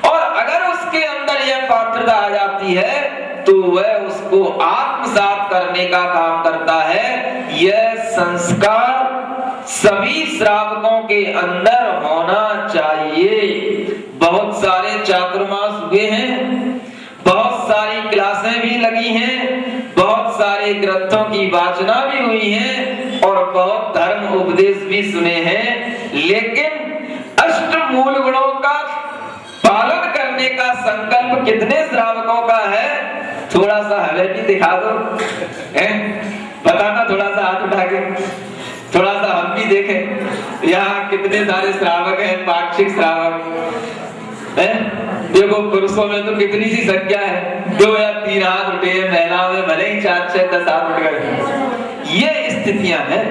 और अगर उसके अंदर यह पात्रता आ जाती है तो वह उसको आत्मसात करने का काम करता है। यह संस्कार सभी श्रावकों के अंदर होना चाहिए। बहुत सारे चातुर्मास हुए हैं, बहुत सारी क्लासें भी लगी हैं, बहुत सारे ग्रंथों की वाचना भी हुई है और बहुत धर्म उपदेश भी सुने हैं, लेकिन अष्टमूल गुणों का पालन करने का संकल्प कितने श्रावकों का है? थोड़ा सा हमें भी दिखा दो, बताना, थोड़ा सा हाथ उठा के, थोड़ा सा हम भी देखें यहाँ कितने सारे श्रावक हैं, पाक्षिक श्रावक हैं। देखो पुरुषों में तो कितनी सी संख्या है, 2 या 3 हाथ उठे हैं, महिलाओं में भले ही 4, 6, 10 हाथ उठ गए। ये स्थितियां हैं।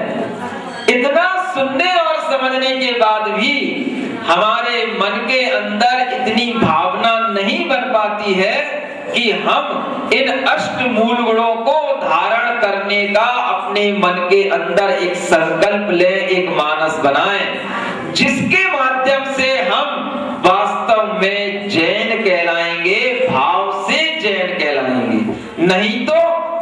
इतना सुनने और समझने के बाद भी हमारे मन के अंदर इतनी भावना नहीं बन पाती है कि हम इन अष्टमूल गुणों को धारण करने का अपने मन के अंदर एक संकल्प ले, एक मानस बनाएं, जिसके माध्यम से हम वास्तव में जैन कहलाएंगे, भाव से जैन कहलाएंगे। नहीं तो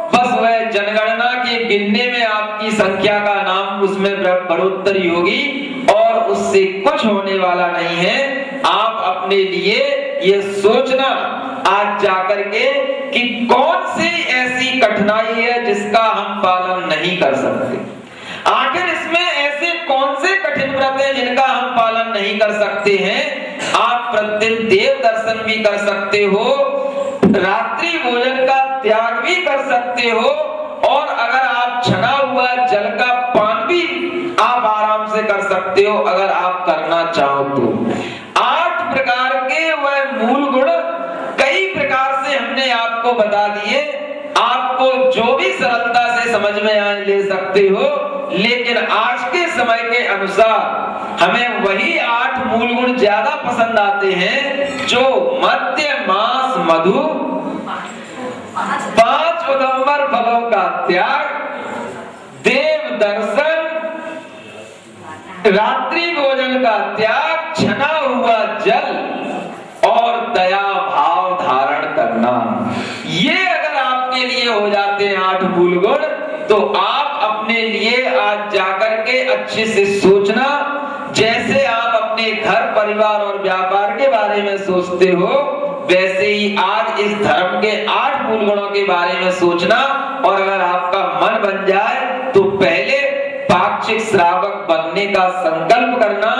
बस वह जनगणना के गिनने में आपकी संख्या का नाम उसमें बढ़ोतरी होगी और उससे कुछ होने वाला नहीं है। आप अपने लिए ये सोचना आज जाकर के कि कौन सी ऐसी कठिनाई है जिसका हम पालन नहीं कर सकते। आखिर इसमें ऐसे कौन से कठिन व्रत हैं जिनका हम पालन नहीं कर सकते हैं? आप प्रतिदिन देव दर्शन भी कर सकते हो, रात्रि भोजन का त्याग भी कर सकते हो, और अगर आप छना हुआ जल का पान भी आप आराम से कर सकते हो अगर आप करना चाहो तो। 8 प्रकार के वह मूल गुण कई प्रकार से हमने आपको बता दिए। आपको जो भी सरलता से समझ में आए ले सकते हो, लेकिन आज के समय के अनुसार हमें वही 8 मूल गुण ज्यादा पसंद आते हैं जो मध्य मास मधु, 5 उदंबर फलों का त्याग, देव दर्शन, रात्रि भोजन का त्याग, छना हुआ जल और दया भाव धारण करना। ये अगर आपके लिए हो जाते हैं 8 मूल गुण, तो आप अपने लिए आज जाकर के अच्छे से सोचना, जैसे आप अपने घर परिवार और व्यापार के बारे में सोचते हो, वैसे ही आज इस धर्म के 8 मूल गुणों के बारे में सोचना। और अगर आपका मन बन जाए तो पहले पाक्षिक श्रावक बनने का संकल्प करना,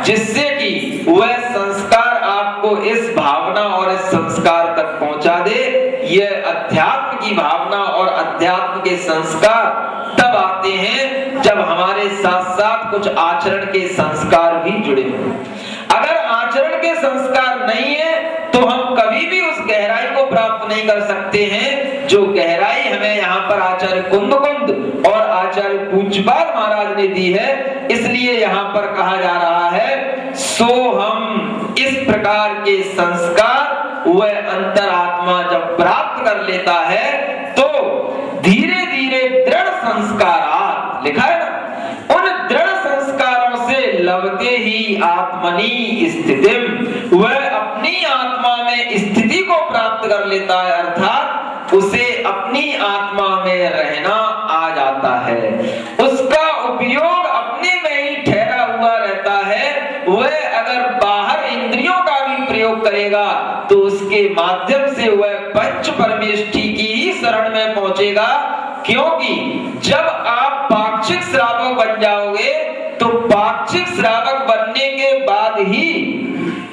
जिससे कि वह संस्कार आपको इस भावना और इस संस्कार तक पहुंचा दे। यह अध्यात्म की भावना और अध्यात्म के संस्कार तब आते हैं जब हमारे साथ साथ कुछ आचरण के संस्कार भी जुड़े हों। अगर आचरण के संस्कार नहीं है तो हम कभी भी उस गहराई को प्राप्त नहीं कर सकते हैं जो गहराई हमें यहाँ पर आचार्य कुंद और आचार्य पूज्यपाद महाराज ने दी है। इसलिए यहाँ पर कहा जा रहा है, सो हम इस प्रकार के संस्कार वह अंतरात्मा जब प्राप्त कर लेता है तो धीरे धीरे दृढ़ संस्कार, लिखा है ना, उन दृढ़ संस्कारों से लवते ही आत्मनि स्थितिम, वह अपनी आत्मा में स्थिति को प्राप्त कर लेता है, अर्थात उसे अपनी आत्मा में रहना आ जाता है। उसका उपयोग अपने में ही ठहरा हुआ रहता है। वह अगर बाहर इंद्रियों का भी प्रयोग करेगा तो उसके माध्यम से वह पंच परमेष्ठी की ही शरण में पहुंचेगा। क्योंकि जब आप पाक्षिक श्रावक बन जाओगे तो पाक्षिक श्रावक बनने के बाद ही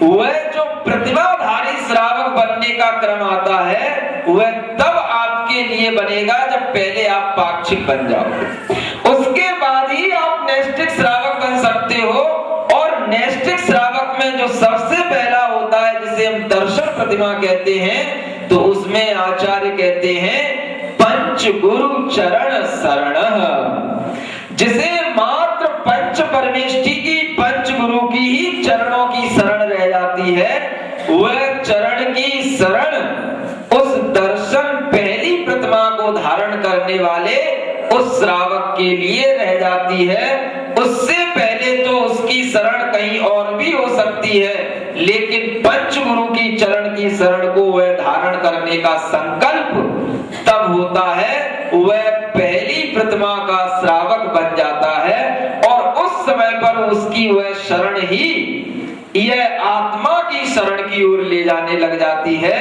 वह जो प्रतिभाधारी श्रावक बनने का क्रम आता है वह तब आपके लिए बनेगा जब पहले आप पाक्षिक बन जाओगे। उसके बाद ही आप नैष्ठिक श्रावक बन सकते हो। और नैष्ठिक श्रावक में जो सबसे पहला होता है जिसे हम दर्शन प्रतिमा कहते हैं, तो उसमें आचार्य कहते हैं पंच गुरु चरण शरण, जिसे मात्र पंच परमेष्ठी की, पंच गुरु की ही चरणों की शरण रह जाती है। वह चरण की शरण उस दर्शन पहली प्रतिमा को धारण करने वाले उस श्रावक के लिए रह जाती है। उससे पहले तो उसकी शरण कहीं और भी हो सकती है, लेकिन पंच गुरु की चरण की शरण को वह धारण करने का संकल्प तब होता है, वह पहली प्रतिमा का श्रावक बन जाता है और उस समय पर उसकी वह शरण ही यह आत्मा की शरण की ओर ले जाने लग जाती है।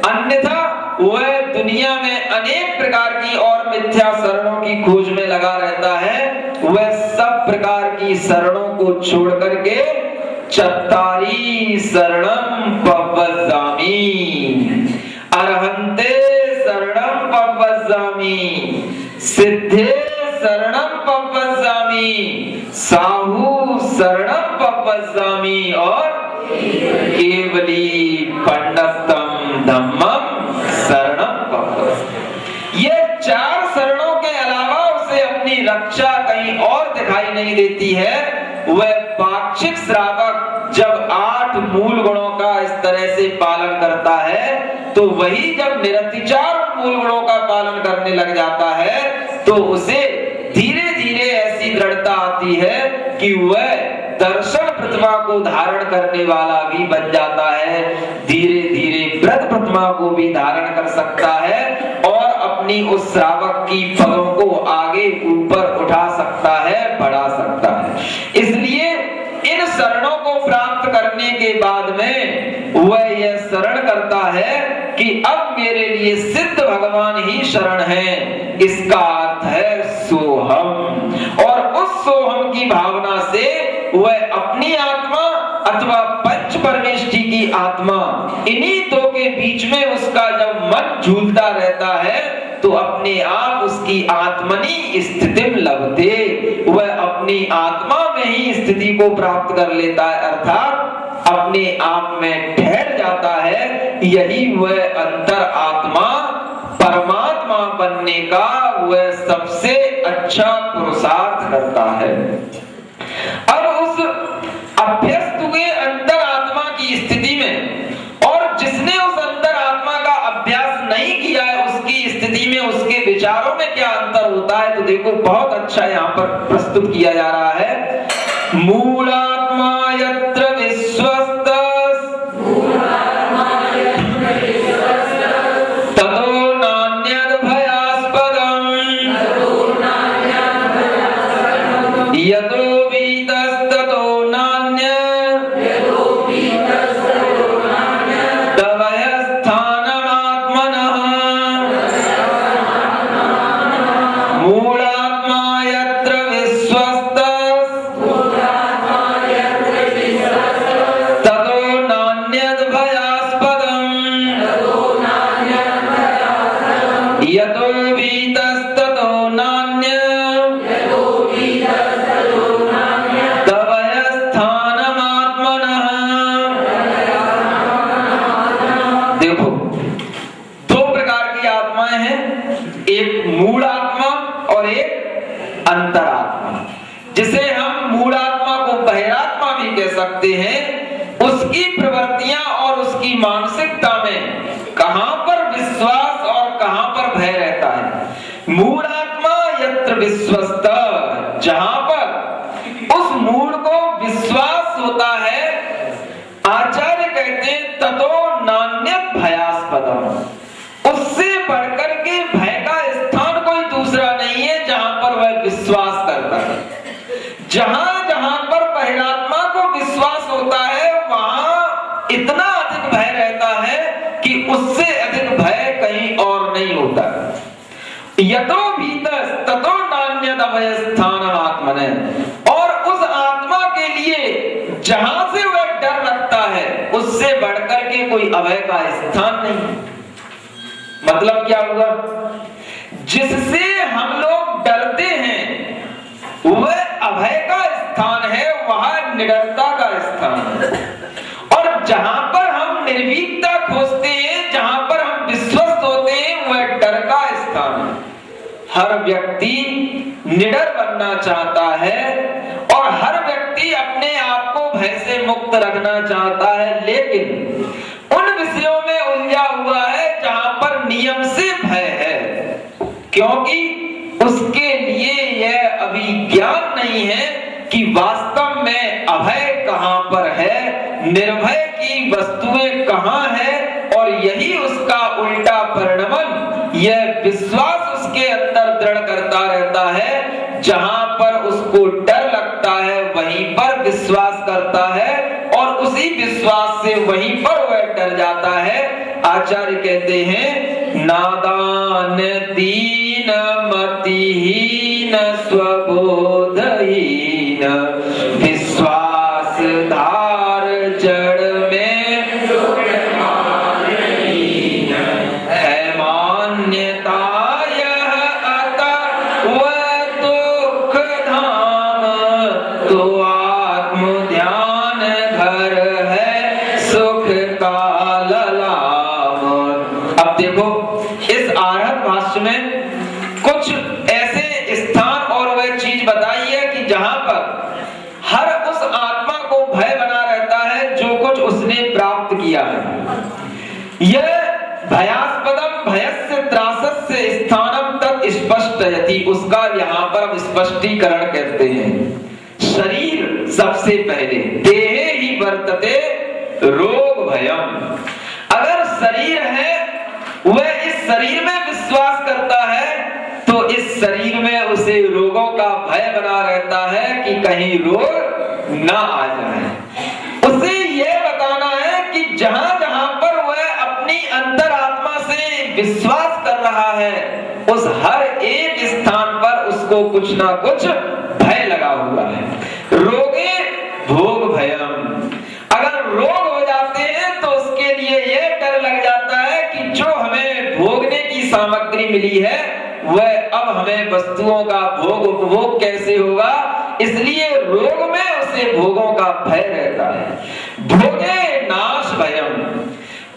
अन्यथा वह दुनिया में अनेक प्रकार की और मिथ्या शरणों की खोज में लगा रहता है। वह सब प्रकार की शरणों को छोड़ करके चत्तारी शरणम पवज्जामि, अरहंते शरणम पवज्जामि, सिद्धे शरणम पवज्जामि, साहू शरणम पवज्जामि और केवली पंडतम धम्मम शरणम पवज्जामि। ये चार शरणों के अलावा उसे अपनी रक्षा कहीं और दिखाई नहीं देती है। वह पाक्षिक श्रावक जब 8 मूल गुणों का इस तरह से पालन करता है, तो वही जब निरतिचार मूल गुणों का पालन करने लग जाता है, तो उसे धीरे धीरे ऐसी दृढ़ता आती है कि वह दर्शन प्रतिमा को धारण करने वाला भी बन जाता है। धीरे धीरे व्रत प्रतिमा को भी धारण कर सकता है और अपनी उस श्रावक की पदों को आगे ऊपर उठा सकता है, बढ़ा सकता है। इसलिए इन शरणों को प्राप्त करने के बाद में वह यह शरण करता है कि अब मेरे लिए सिद्ध भगवान ही शरण है। इसका अर्थ है सोहम, और उस सोहम की भावना से वह अपनी आत्मा अथवा पंच परमेष्टि की आत्मा, इन्हीं दो के बीच में उसका जब मन झूलता रहता है, तो अपने आप उसकी आत्मनि स्थिति लभते, वह अपनी आत्मा में ही स्थिति को प्राप्त कर लेता है, अर्थात अपने आप में ठहर जाता है। यही वह अंतर आत्मा परमात्मा बनने का वह सबसे अच्छा पुरुषार्थ करता है। अब उस अभ्यस्त हुए अंतर आत्मा की स्थिति में और जिसने उस अंतर आत्मा का अभ्यास नहीं किया है, उसकी स्थिति में, उसके विचारों में क्या अंतर होता है, तो देखो बहुत अच्छा यहाँ पर प्रस्तुत किया जा रहा है। मूलात्मा यत्र विश्वस्त ततो नान्यद भयास्पदम् यतो वीतस्ततो नान्यद तवयस्थानमात्मनः। मूलात्मा यत्र विश्वस्त ततो नान्यद भयास्पदम् यतो वीतस्ततो नान्यद तवयस्थानमात्मनः। देखो, दो प्रकार की आत्माएं हैं, एक मूल आत्मा और एक अंतरात्मा। जिसे हम मूल आत्मा को बहिरात्मा भी कह सकते हैं। उसकी प्रवृत्तियां और उसकी मानसिकता में कहां पर विश्वास और कहां पर भय रहता है। मूल आत्मा यत्र विश्वस्त, जहां पर उस मूल को विश्वास होता है, आचार्य कहते हैं ततो नान्यत भयास्पदम, उससे बढ़कर के भय का स्थान कोई दूसरा नहीं है जहां पर वह विश्वास करता है। जहां जहां पर बहिरात्मा को विश्वास होता है, वहां इतना अधिक भय रहता है कि उससे अधिक भय कहीं और नहीं होता। यतो भीतस ततो नान्यद अभयस्थानम् आत्मनः, और उस आत्मा के लिए जहां से वह डर रखता है, उससे बढ़कर के कोई अभय का स्थान नहीं। मतलब क्या हुआ? जिससे हम लोग डरते हैं वह अभय का स्थान है, वह निडरता का स्थान है। और जहां पर हम निर्भीकता खोजते हैं, जहां पर हम विश्वस्त होते हैं, वह डर का स्थान है। हर व्यक्ति निडर बनना चाहता है और हर व्यक्ति अपने आप को भय से मुक्त रखना चाहता है, लेकिन उन विषयों में उलझा हुआ है जहां पर नियम से भय है, क्योंकि उसके लिए यह अभी ज्ञान नहीं है कि वास्तव में अभय कहां पर है, निर्भय की वस्तुएं कहाँ हैं और यही उसका उल्टा परिणमन, यह विश्वास उसके अंदर दृढ़ करता रहता है। जहां पर उसको डर लगता है वहीं पर विश्वास करता है और उसी विश्वास से वहीं पर वह डर जाता है। आचार्य कहते हैं नादान दीन मतिहीन स्वबोधहीन विश्वास धार जड़ में है मान्यता यह अतः वह दुख धाम तो आत्म ध्यान घर है सुख का ललाम। अब देखो इस आरहत भाष्य में कुछ ऐसे स्थान और वह चीज बताई है कि जहां पर हर उस आत्मा को भय बना रहता है जो कुछ उसने प्राप्त किया है। यह भयास्पदम भयस्य त्रासस्य स्थानम तत् स्पष्टयति, उसका यहाँ पर हम स्पष्टीकरण कहते हैं। शरीर सबसे पहले देहे ही वर्तते रोग भयम। अगर शरीर है वह इस शरीर में विश्वास करता है तो इस शरीर में उसे रोगों का भय बना रहता है कि कहीं रोग ना आ जाए। उसे यह बताना है कि जहां जहां पर वह अपनी अंतरात्मा से विश्वास कर रहा है उस हर एक स्थान पर उसको कुछ ना कुछ भय लगा हुआ है। रोगे भोग भयम, अगर रोग हो जाते हैं तो उसके लिए यह डर लग जाता है कि जो हमें भोगने की सामग्री मिली है वह अब हमें वस्तुओं का भोग उपभोग कैसे होगा, इसलिए रोग में उसे भोगों का भय रहता है। भोगे नाश भयम,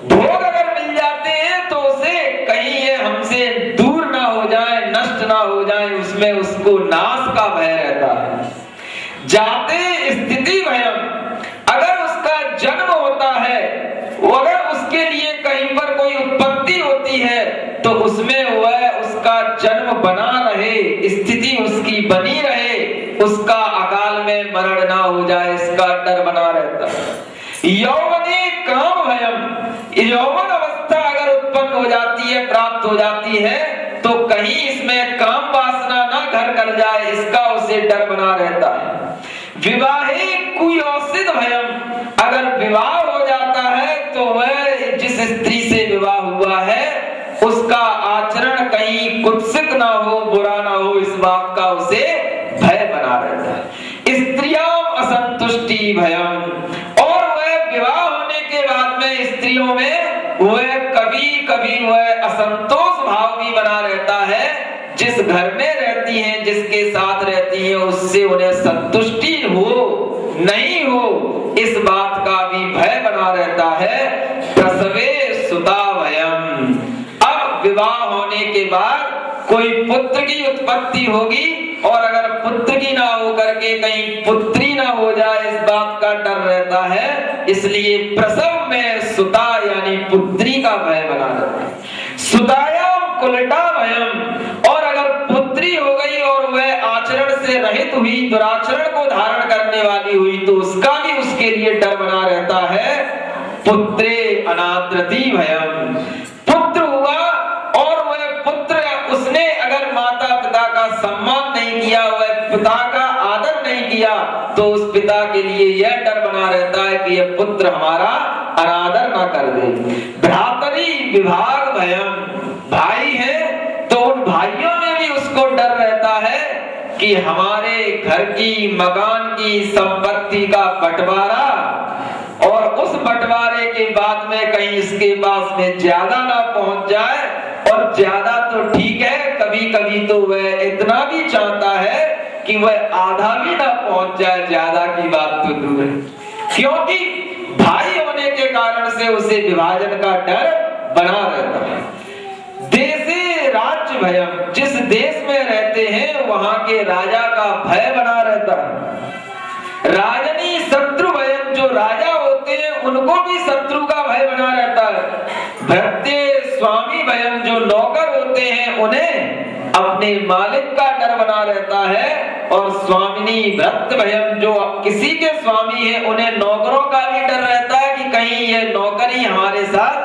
भोग अगर मिल जाते हैं तो उसे कहीं ये हमसे दूर ना हो जाए, नष्ट ना हो जाए, उसमें उसको नाश का भय रहता है। जाते स्थिति भयम, अगर उसका जन्म होता है अगर उसके लिए कहीं पर कोई उत्पत्ति होती है तो उसमें वह उसका जन्म बना रहे, स्थिति उसकी बनी रहे, उसका अकाल में मरण ना हो जाए, इसका डर बना रहता है। यौवने काम भयम, यौवन अवस्था अगर उत्पन्न हो जाती है, प्राप्त हो जाती है तो कहीं इसमें काम वासना ना घर कर जाए, इसका उसे डर बना रहता है। विवाहे कुयोसित भयम, अगर विवाह हो जाता है तो वह जिस स्त्री से विवाह हुआ है उसका आचरण कहीं कुत्सित ना हो, बुरा ना हो, इस बात का उसे भय बना रहता है। स्त्रियां असंतुष्टि भयम, और वह विवाह होने के बाद में स्त्रियों में वह कभी कभी वह असंतोष भाव भी बना रहता है। जिस घर में रहती हैं, जिसके साथ रहती हैं, उससे उन्हें संतुष्टि हो नहीं हो, इस बात का भी भय बना रहता है। प्रसवे सुता भयम, अब विवाह होने के बाद कोई पुत्र की उत्पत्ति होगी और अगर पुत्र की ना हो करके कहीं पुत्री ना हो जाए, इस बात का डर रहता है। इसलिए प्रसव में सुता यानी पुत्री का भय बना रहता है। सुतायाम कुलटा भयम, और अगर पुत्री हो गई और वह आचरण से रहित हुई, दुराचरण को धारण करने वाली हुई, तो उसका भी उसके लिए डर बना रहता है। पुत्रे अनाद्रति भयम, पुत्र हुआ और वह पुत्र उसने अगर माता पिता का सम्मान नहीं किया, वह पिता का आदर नहीं किया, तो उस पिता के लिए यह डर बना रहता है कि यह पुत्र हमारा अनादर ना कर दे। भ्रातरी विभाग भयम, भाई है तो उन भाइयों में भी उसको डर रहता है कि हमारे घर की मकान की संपत्ति का बंटवारा, और उस बंटवारे के बाद में कहीं इसके पास में ज्यादा ना पहुंच जाए, और ज्यादा तो ठीक है, कभी कभी तो वह इतना भी चाहता है कि वह आधा भी ना पहुंच जाए, ज्यादा की बात तो दूर है, क्योंकि भाई होने के कारण से उसे विभाजन का डर बना रहता है। देशे राज्य भयम, जिस देश में रहते हैं वहां के राजा का भय बना रहता है। राजनी शत्रु भयम, जो राजा होते हैं उनको भी शत्रु का भय बना रहता है। भृत्य स्वामी भयम, जो नौकर होते हैं उन्हें अपने मालिक का डर बना रहता है। और स्वामिनी भृत्य भयम, जो किसी के स्वामी है उन्हें नौकरों का भी डर रहता है कि कहीं ये नौकरी हमारे साथ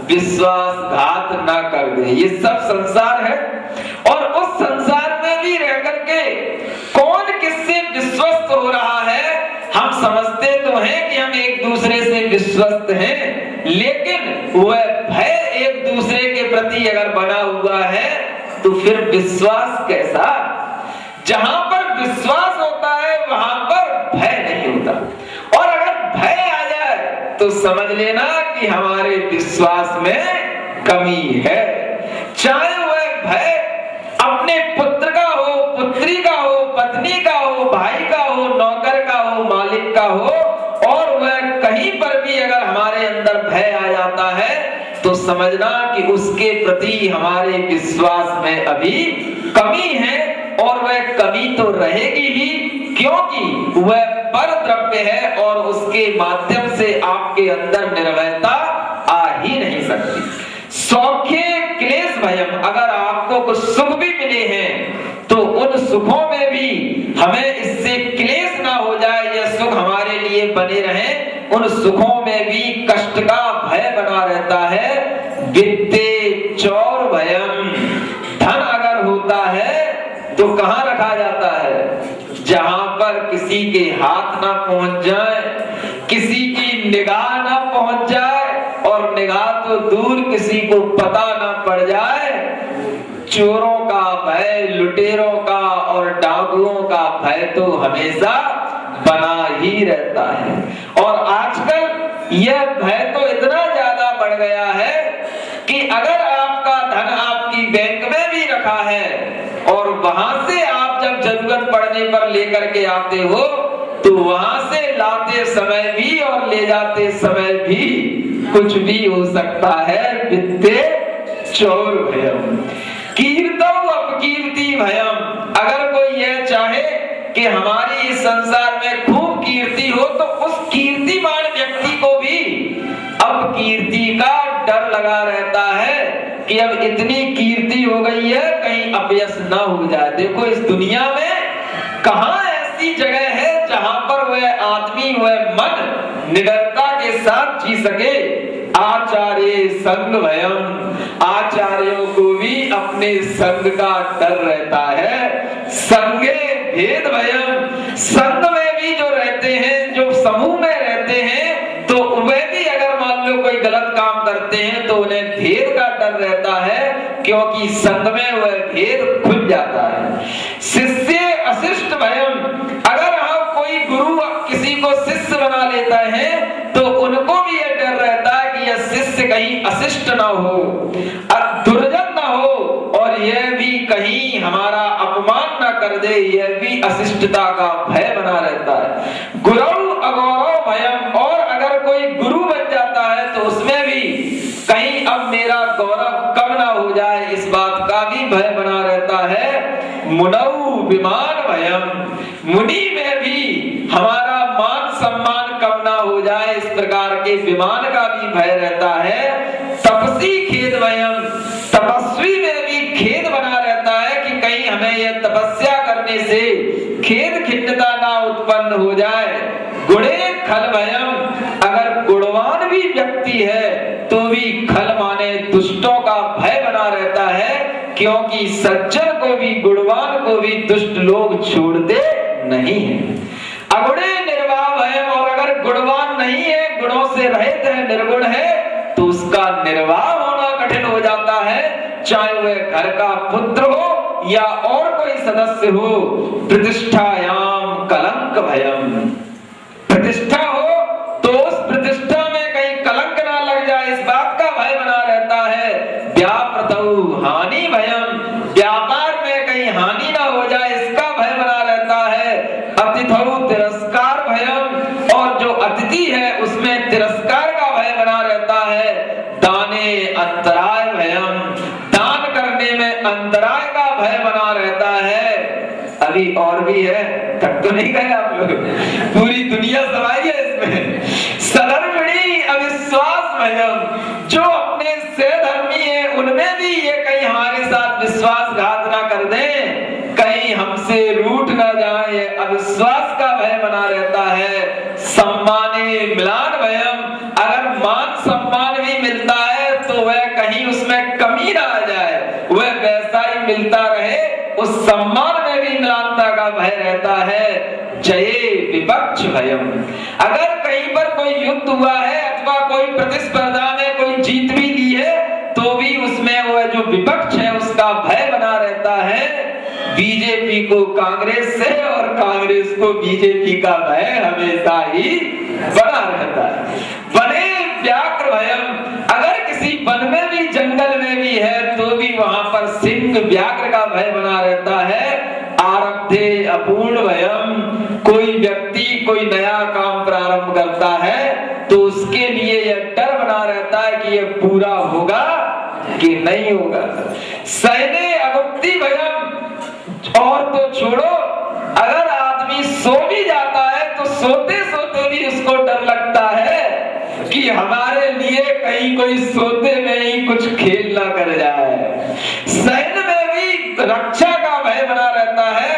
विश्वासघात ना कर दे। ये सब संसार है और उस संसार में भी रह करके कौन किससे विश्वस्त हो रहा है। हम समझते तो हैं कि हम एक दूसरे से विश्वस्त हैं, लेकिन वह भय एक दूसरे के प्रति अगर बना हुआ है तो फिर विश्वास कैसा। जहां पर विश्वास होता है वहां पर भय नहीं होता, और अगर भय आ जाए तो समझ लेना कि हमारे विश्वास में कमी है। चाहे वह भय अपने पुत्र का हो, पुत्री का हो, पत्नी का हो, भाई का हो, नौकर का हो, मालिक का हो, और वह कहीं पर भी अगर हमारे अंदर भय आ जाता है तो समझना कि उसके प्रति हमारे विश्वास में अभी कमी है, और वह कमी तो रहेगी ही, क्योंकि वह पर द्रव्य है और उसके माध्यम से आपके अंदर निर्भयता आ ही नहीं सकती। सौख्य क्लेश भयम, अगर आपको कुछ सुख भी मिले हैं तो उन सुखों में भी हमें इससे क्लेश ना हो जाए, यह सुख हमारे लिए बने रहे, उन सुखों में भी कष्ट का भय बना रहता है। वित्ते चौर भयम, धन अगर होता है तो कहां रखा जाता है, जहां पर किसी के हाथ ना पहुंच जाए, किसी की निगाह ना पहुंच जाए, और निगाह तो दूर किसी को पता ना पड़ जाए। चोरों का भय, लुटेरों का और डाकुओं का भय तो हमेशा बना ही रहता है। और आजकल यह भय तो इतना ज्यादा बढ़ गया है कि अगर आपका धन आपकी बैंक में भी रखा है और वहां से आप जब जरूरत पड़ने पर लेकर के आते हो तो वहां से लाते समय भी और ले जाते समय भी कुछ भी हो सकता है। वित्ते चौर भयम, कीर्तम अपकीर्ति भयम, अगर कोई यह चाहे कि हमारी इस संसार में खूब कीर्ति हो तो उस कीर्तिमान व्यक्ति को भी अपकीर्ति का डर लगा रहता है कि अब इतनी कीर्ति हो गई है कहीं अपयश ना हो जाए। देखो इस दुनिया में कहां ऐसी जगह है जहां पर वह आदमी, वह मन निडरता के साथ जी सके। आचार्य संग भयम, आचार्यों को भी अपने संग का डर रहता है। संगे भेद भयम, संग में भी जो रहते हैं, जो समूह में रहते हैं, तो वे भी अगर मान लो कोई गलत काम करते हैं तो उन्हें भेद का डर रहता है, क्योंकि संग में वह भेद खुल जाता है। शिष्य अशिष्ट भयम, अगर हम कोई गुरु किसी को शिष्य बना लेता है तो उनको भी यह डर रहता है कि यह शिष्य कहीं अशिष्ट ना हो, दुर्जन ना हो, और यह भी कहीं हमारा अपमान ना कर दे, यह भी अशिष्टता का भय बना रहता है। गुरु अगौरव भयम, और अगर कोई गुरु बन जाता है तो उसमें भी कहीं अब मेरा गौरव कम ना हो जाए, इस बात का भी भय बना रहता है। मुनौ विमान भयम, मुनि में भी हमारा मान सम्मान कम ना हो जाए, इस प्रकार के विमान का भी भय रहता है। तपसी खेद भयम, तपस्वी में भी खेद बना रहता है कि कहीं हमें यह तपस्या करने से खेद खिन्नता ना उत्पन्न हो जाए। गुणे खल भयम, अगर गुणवान भी व्यक्ति है तो भी खल माने दुष्टों का भय बना रहता है, क्योंकि सज्जन को भी, गुणवान को भी दुष्ट लोग छोड़ते नहीं है। अगुणे निर्वाह भयम, और अगर गुणवान नहीं है, गुणों से रहित है, निर्गुण है, तो उसका निर्वाह होना कठिन हो जाता है, चाहे वह घर का पुत्र हो या और कोई सदस्य हो। प्रतिष्ठायाम कलंक भयम, प्रतिष्ठा हो तो उस प्रतिष्ठा में कहीं कलंक ना लग जाए, इस बात का भय बना रहता है। व्यापृतौ हानि भयम, व्यापार में कहीं हानि ना हो जाए, इसका भय बना रहता है। अतिथौ तिरस्कार भयम, और जो अतिथि है उसमें तिरस्कार का भय बना रहता है। दाने अंतराय भयम, दान करने में अंतराय का भय बना रहता है। अभी और भी है, थक तो नहीं गए आप लोग, पूरी दुनिया समाई है इसमें। सधर्मिणी अविश्वास भयम, जो अपने से धर्मी है उनमें भी ये कहीं हमारे साथ विश्वासघात ना कर दें, कहीं हमसे रूठ ना जाए, अविश्वास का भय बना रहता है। सम्माने मिलान भयम, सम्मान भी मिलता है तो वह कहीं उसमें कमी ना आ जाए, वह वैसा ही मिलता रहे, उस सम्मान में भी म्लानता का भय रहता है। जये विपक्ष भयम, अगर कहीं पर कोई युद्ध हुआ है अथवा कोई प्रतिस्पर्धा में कोई जीत भी ली है तो भी उसमें वह जो विपक्ष है उसका भय बना रहता है। बीजेपी को कांग्रेस से और कांग्रेस को बीजेपी का भय हमेशा ही बना रहता है। वने व्याघ्र भयम, अगर किसी वन में भी जंगल में भी है तो भी वहां पर सिंह व्याघ्र का भय बना रहता है। आरब्धे अपूर्ण भयम, कोई व्यक्ति कोई नया काम प्रारंभ करता है तो उसके लिए यह डर बना रहता है कि यह पूरा होगा कि नहीं होगा। सैने अगुप्ति भयम, और तो छोड़ो, अगर आदमी सो भी जाता है तो सोते सोते भी उसको डर लगता है कि हमारे लिए कहीं कोई सोते में ही कुछ खेल ना कर जाए। सैन्य में भी रक्षा का भय बना रहता है,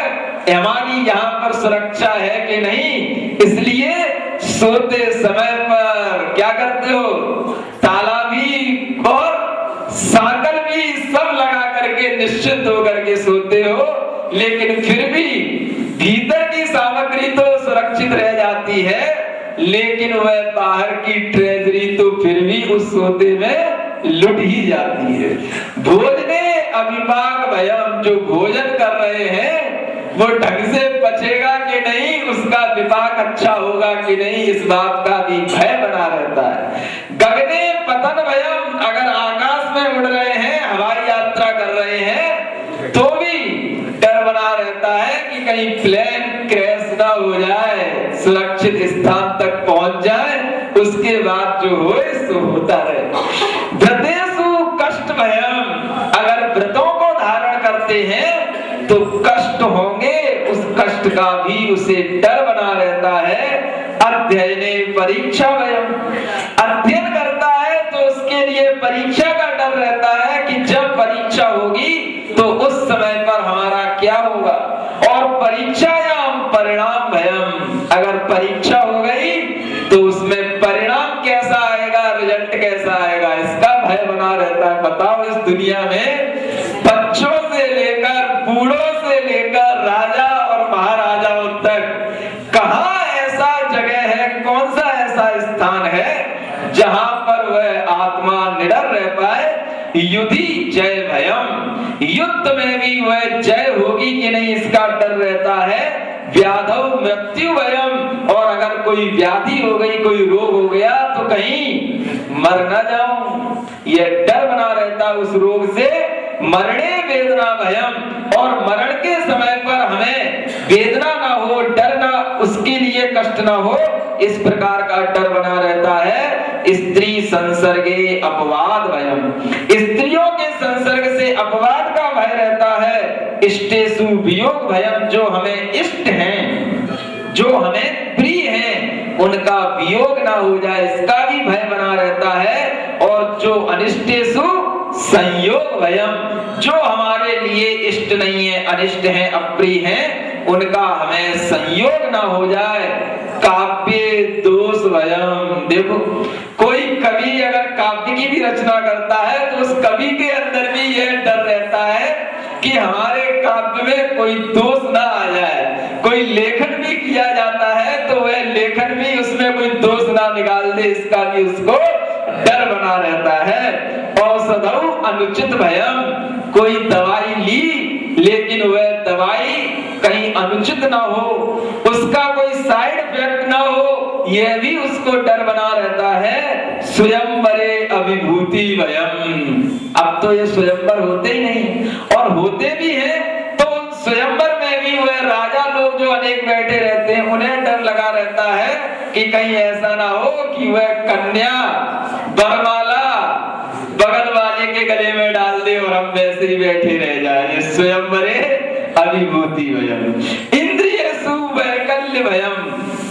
हमारी यहाँ पर सुरक्षा है कि नहीं, इसलिए सोते समय पर क्या करते हो, ताला भी और सांकल भी सब लगा करके निश्चित होकर के सोते हो, लेकिन फिर भी भीतर की सामग्री तो सुरक्षित रह जाती है, लेकिन वह बाहर की ट्रेजरी तो फिर भी उस सोते में लुट ही जाती है। भोजने अभिपाक भयम, जो भोजन कर रहे हैं वो ढंग से बचेगा कि नहीं, उसका विपाक अच्छा होगा कि नहीं, इस बात का भी भय बना रहता है। गगने पतन भयम, अगर आकाश में उड़ रहे हैं, हवाई यात्रा कर रहे हैं तो भी डर बना रहता है कि कहीं प्लेन क्रैश ना हो जाए, सुरक्षित स्थान तक पहुंच जाए, उसके बाद जो होए सो होता रहे। व्रतेषु कष्ट भयम, अगर व्रतों को धारण करते हैं तो कष्ट होंगे, उस कष्ट का भी उसे डर बना रहता है। अध्ययने परीक्षा भयम, अध्ययन करता है तो उसके लिए परीक्षा का डर रहता है कि जब परीक्षा होगी तो उस समय पर हमारा क्या होगा। और परीक्षायाम परिणाम भयम, अगर परीक्षा हो गई तो उसमें परिणाम कैसा आएगा, रिजल्ट कैसा आएगा, इसका भय बना रहता है। बताओ, इस दुनिया में बच्चों से लेकर बूढ़ों से लेकर राजा और महाराजाओं तक कहाँ ऐसा जगह है, कौन सा ऐसा स्थान है जहां पर वह आत्मा निडर रह पाए। युद्धि जय भयम, युद्ध में भी वह जय होगी कि नहीं इसका डर रहता है। व्याधौ मृत्यु भयम, और अगर कोई व्याधि हो गई, कोई रोग हो गया तो कहीं मर ना जाऊं, यह डर बना रहता है उस रोग से। मरणे वेदना भयम, और मरण के समय पर हमें वेदना ना हो, डर ना, उसके लिए कष्ट ना हो, इस प्रकार का डर बना रहता है। स्त्री संसर्गे अपवाद भयम, स्त्रियों के संसर्ग से अपवाद का भय रहता है। इष्टेषु वियोग भयम, जो हमें इष्ट हैं, जो हमें प्रिय हैं, उनका वियोग ना हो जाए, इसका भी भय बना रहता है। और जो अनिष्टेषु संयोग भयम, जो हमारे लिए इष्ट नहीं है, अनिष्ट है, अप्रिय है, उनका हमें संयोग ना हो जाए। काव्य दोष भयम, देखो कोई कवि अगर काव्य की भी रचना करता है तो उस कवि के अंदर भी यह डर रहता है कि हमारे काव्य में कोई दोष ना आ जाए। कोई लेखन भी किया जाता है तो वह लेखन भी उसमें कोई दोष ना निकाल दे, इसका भी उसको डर बना रहता है। औषधौ अनुचित भयम, कोई दवाई ली लेकिन वह दवाई कहीं अनुचित ना हो, उसका कोई साइड इफेक्ट ना हो, यह भी उसको डर बना रहता है। स्वयंवरे अभिभूति भयम, अब तो ये स्वयंवर होते ही नहीं, और होते भी हैं तो स्वयंवर में भी वह राजा लोग जो अनेक बैठे रहते हैं उन्हें डर लगा रहता है कि कहीं ऐसा ना हो कि वह कन्या वरमाला बगल वाले के गले में डाल दे और हम वैसे ही बैठे रह जाए। स्वयंवरे अभिभूति भयम। इंद्रियेषु वैकल्य भयम,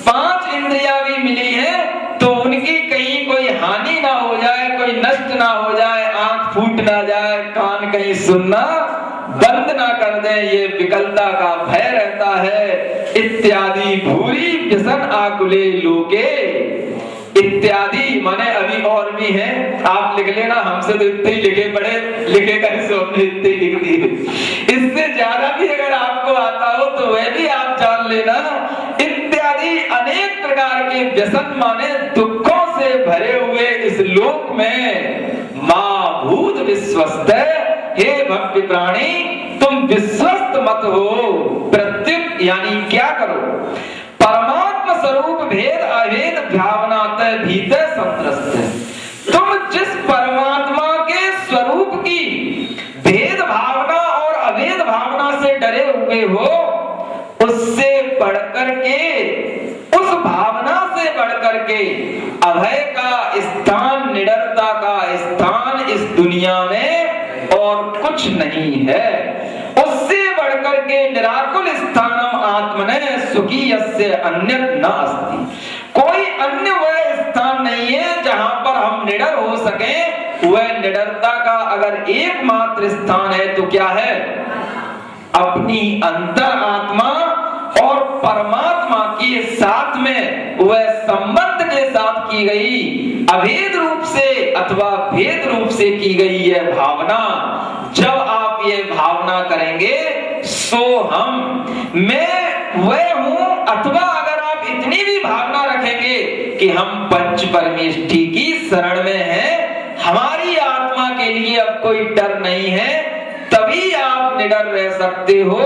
5 इंद्रियां भी मिली हैं तो उनकी कहीं कोई हानि ना हो जाए, कोई नष्ट ना हो जाए, आंख फूट ना जाए, कान कहीं सुनना बंद ना कर दे, ये विकलता का भय रहता है। इत्यादि भूरी व्यसन आकुले लोके, इत्यादि माने अभी और भी है, आप लिख लेना, हमसे तो इतने ही लिखे पड़े, लिखेगा हमने इतने ही लिख दिए। इससे ज्यादा भी अगर आपको आता हो तो वह भी आप जान लेना। इत्यादि अनेक प्रकार के व्यसन माने दुखों से भरे हुए इस लोक में मां भूत विश्वस्त, हे भक्ति प्राणी तुम विश्वस्त मत हो। प्रत्युत यानी क्या करो, परमात्मा स्वरूप भेद अभेद भावना भीतर संतरस्त। तुम जिस परमात्मा के स्वरूप की भेद भावना और अभेद भावना से डरे हुए हो, उससे बढ़कर के, उस भावना से बढ़कर के अभय का स्थान, निडरता का स्थान इस दुनिया में और कुछ नहीं है। उससे बढ़कर के निराकुल स्थानम आत्मने सुखी यस्य अन्यत् न अस्ति। कोई अन्य वह स्थान नहीं है जहां पर हम निडर हो सके। वह निडरता का अगर एकमात्र स्थान है तो क्या है, अपनी अंतर आत्मा और परमात्मा के साथ में वह संबंध के साथ की गई अभेद रूप से अथवा भेद रूप से की गई यह भावना। जब आप ये भावना करेंगे सो हम, मैं वह हूं, अथवा अगर आप इतनी भी भावना रखेंगे कि हम पंच परमेष्ठी की शरण में हैं, हमारी आत्मा के लिए अब कोई डर नहीं है, तभी आप निडर रह सकते हो।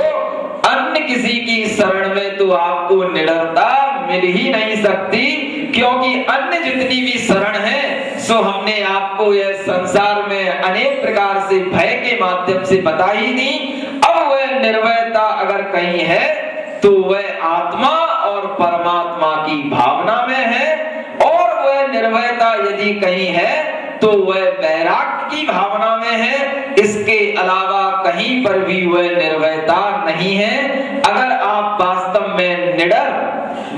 अन्य किसी की शरण में तो आपको निडरता मिल ही नहीं सकती, क्योंकि अन्य जितनी भी शरण है सो हमने आपको यह संसार में अनेक प्रकार से भय के माध्यम से बता ही दी। अब वह निर्भयता अगर कहीं है तो वह आत्मा और परमात्मा की भावना में है, और वह निर्भयता यदि कहीं है तो वह वैराग्य की भावना में है। इसके अलावा कहीं पर भी वह निर्भयता नहीं है। अगर आप वास्तव में निडर,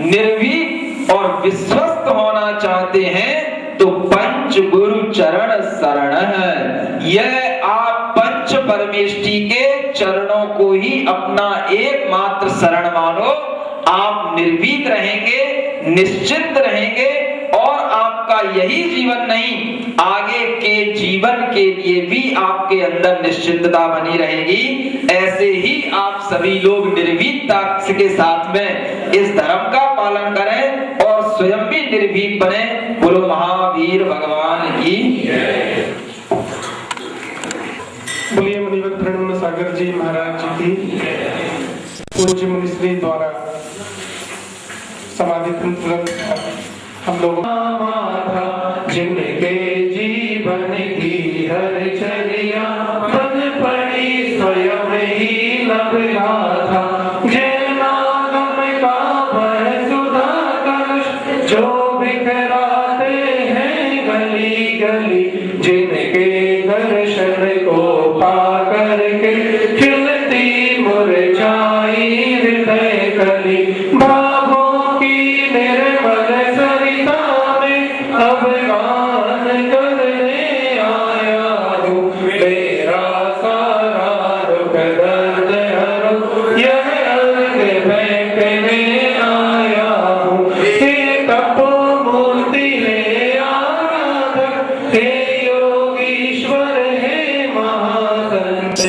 निर्भीक और विश्वस्त होना चाहते हैं तो पंच गुरु चरण शरण है। यह आप पंच परमेष्ठी के चरणों को ही अपना एकमात्र शरण मानो। आप निर्भीक रहेंगे, निश्चित रहेंगे, और आपका यही जीवन नहीं, आगे के जीवन के लिए भी आपके अंदर निश्चितता बनी रहेगी। ऐसे ही आप सभी लोग निर्भीकता के साथ में इस धर्म का पालन करें और स्वयं भी निर्भीक बने। बोलो महावीर भगवान की। बोलिए मुनिवर प्रणव सागर जी महाराज जी की। पूज्य मुनिश्री द्वारा समाधि हम लोग जिनके जीवन की हर चर्या बन पड़ी स्वयं ही लब गाथा। जो बिखराते हैं गली गली, जिनके दर्शन को पा करके खिलती मुरझाई हृदय कली। भावों की निर्मल सरिता में अब गान करने आया हूँ। मेरा सारा दुख दर्द हरो यह अर्घ फेंकने आया हूँ। मूर्ति है आराधक, हे योगीश्वर है महासंत,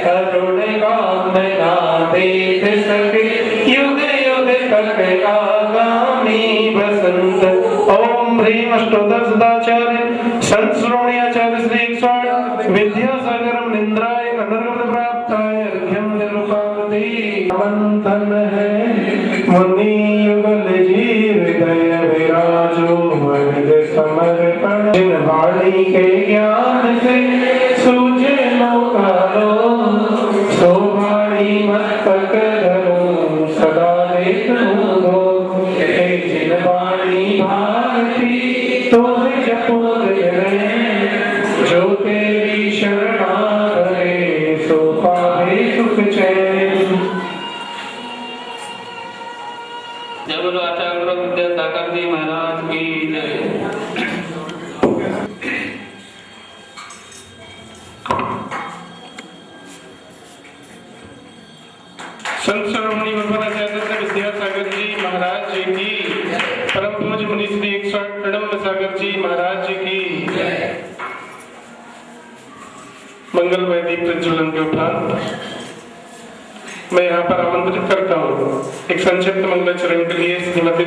अरुण कामना देख सके युग युग तक आगामी बसंत। ओम ह्रीं अष्टोदर सदाचार्य संत श्रोण्याचार्य श्री स्वर्ण विद्यासागरम निंद्राय अनर्गल प्राप्ताय अर्घ्यम निरुपावती। मंथन है मुनि युगल जीव दय विराजो वर्ग समर्पण। वाणी के ज्ञान से सूझे नौकारो, सो वाणी मस्तक धरो सदा देखूं दो। जिन वाणी भारती तो जपो जो तेरी शरणा करे सो पावे सुख चैन। जय बोलो आचार्य गुरु विद्यासागर जी महाराज की जय। संत शिरोमणि गुरुपदाचार्य विद्यासागर जी महाराज जी की परम पूज्य मुनि श्री 108 मंगलमय दीप प्रज्वलन के उपरांत मैं यहाँ पर आमंत्रित करता हूँ एक संक्षिप्त मंगलाचरण के लिए श्रीमती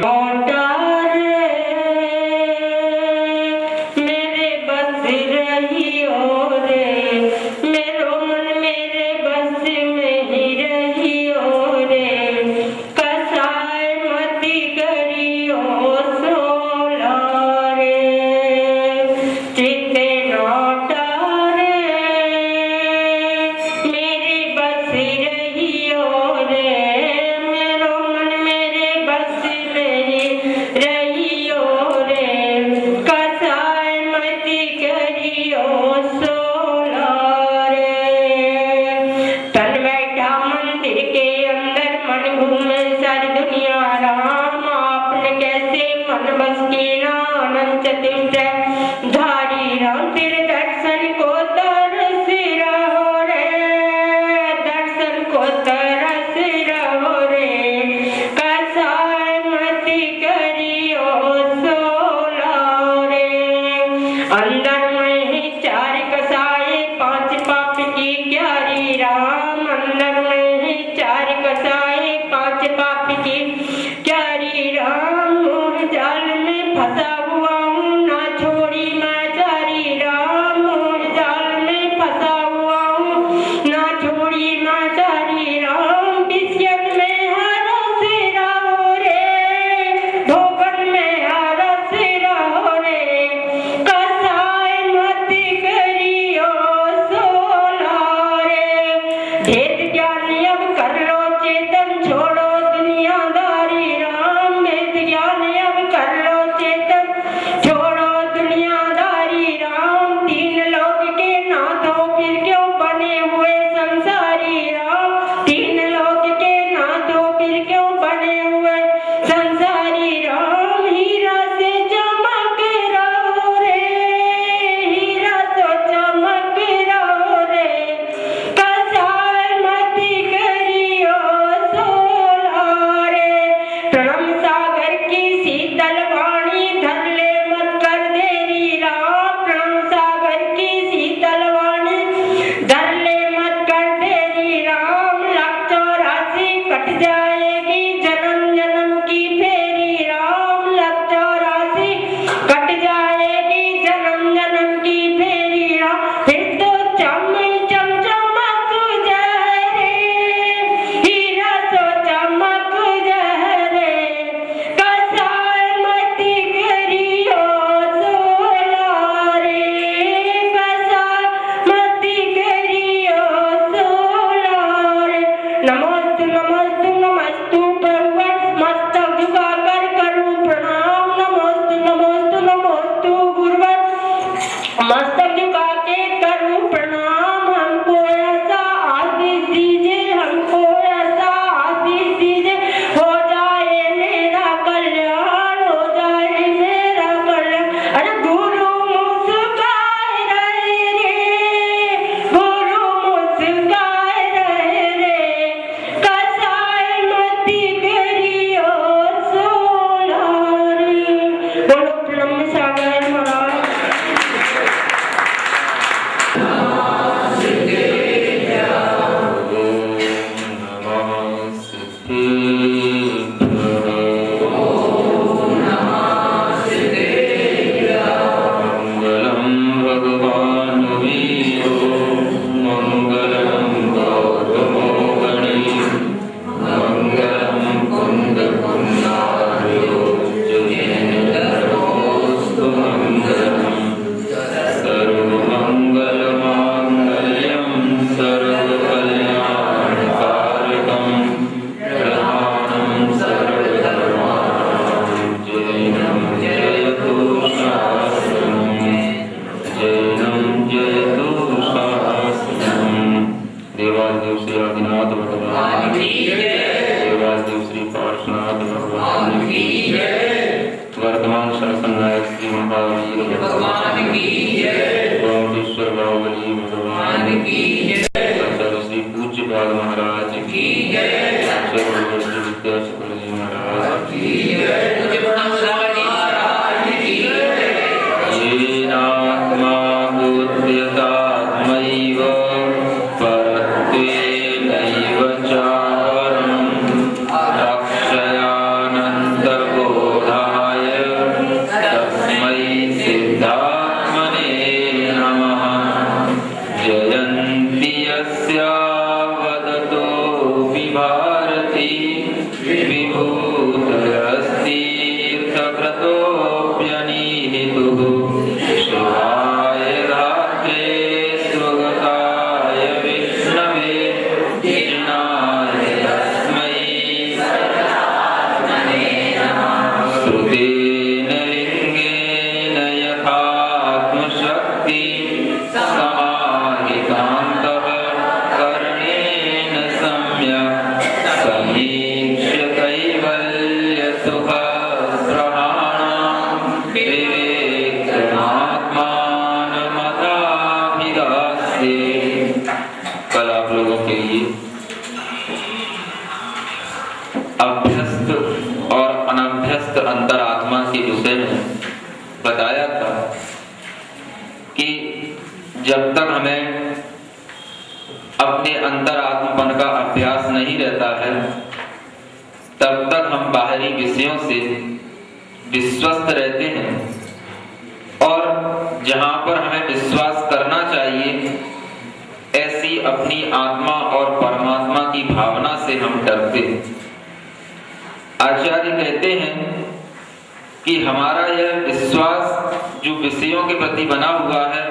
वर्तमान शासन नायक श्री महावीर भगवान की जय, गोमटेश्वर बाहुबली भगवान की जय, श्री पूज्य बाल महाराज की जय, श्री विद्याचक्र जी महाराज की जय, येनात्मा बुद्ध्यतात्मैव भक्ति समाहितान्तः कर्णेन सम्यक् समीक्ष्य कैवल्यसुखग्रहाणां विवेक्यमात्मानमताभिधास्ये। कल आप लोगों के लिए अभ्यस्त और अनभ्यस्त अंतरात्मा के विषय में बताया था कि जब तक हमें अपने अंतरात्मपन का अभ्यास नहीं रहता है तब तक हम बाहरी विषयों से विश्वस्त रहते हैं और जहां पर हमें विश्वास करना चाहिए ऐसी अपनी आत्मा और परमात्मा की भावना से हम डरते हैं। आचार्य कहते हैं कि हमारा यह विश्वास जो विषयों के प्रति बना हुआ है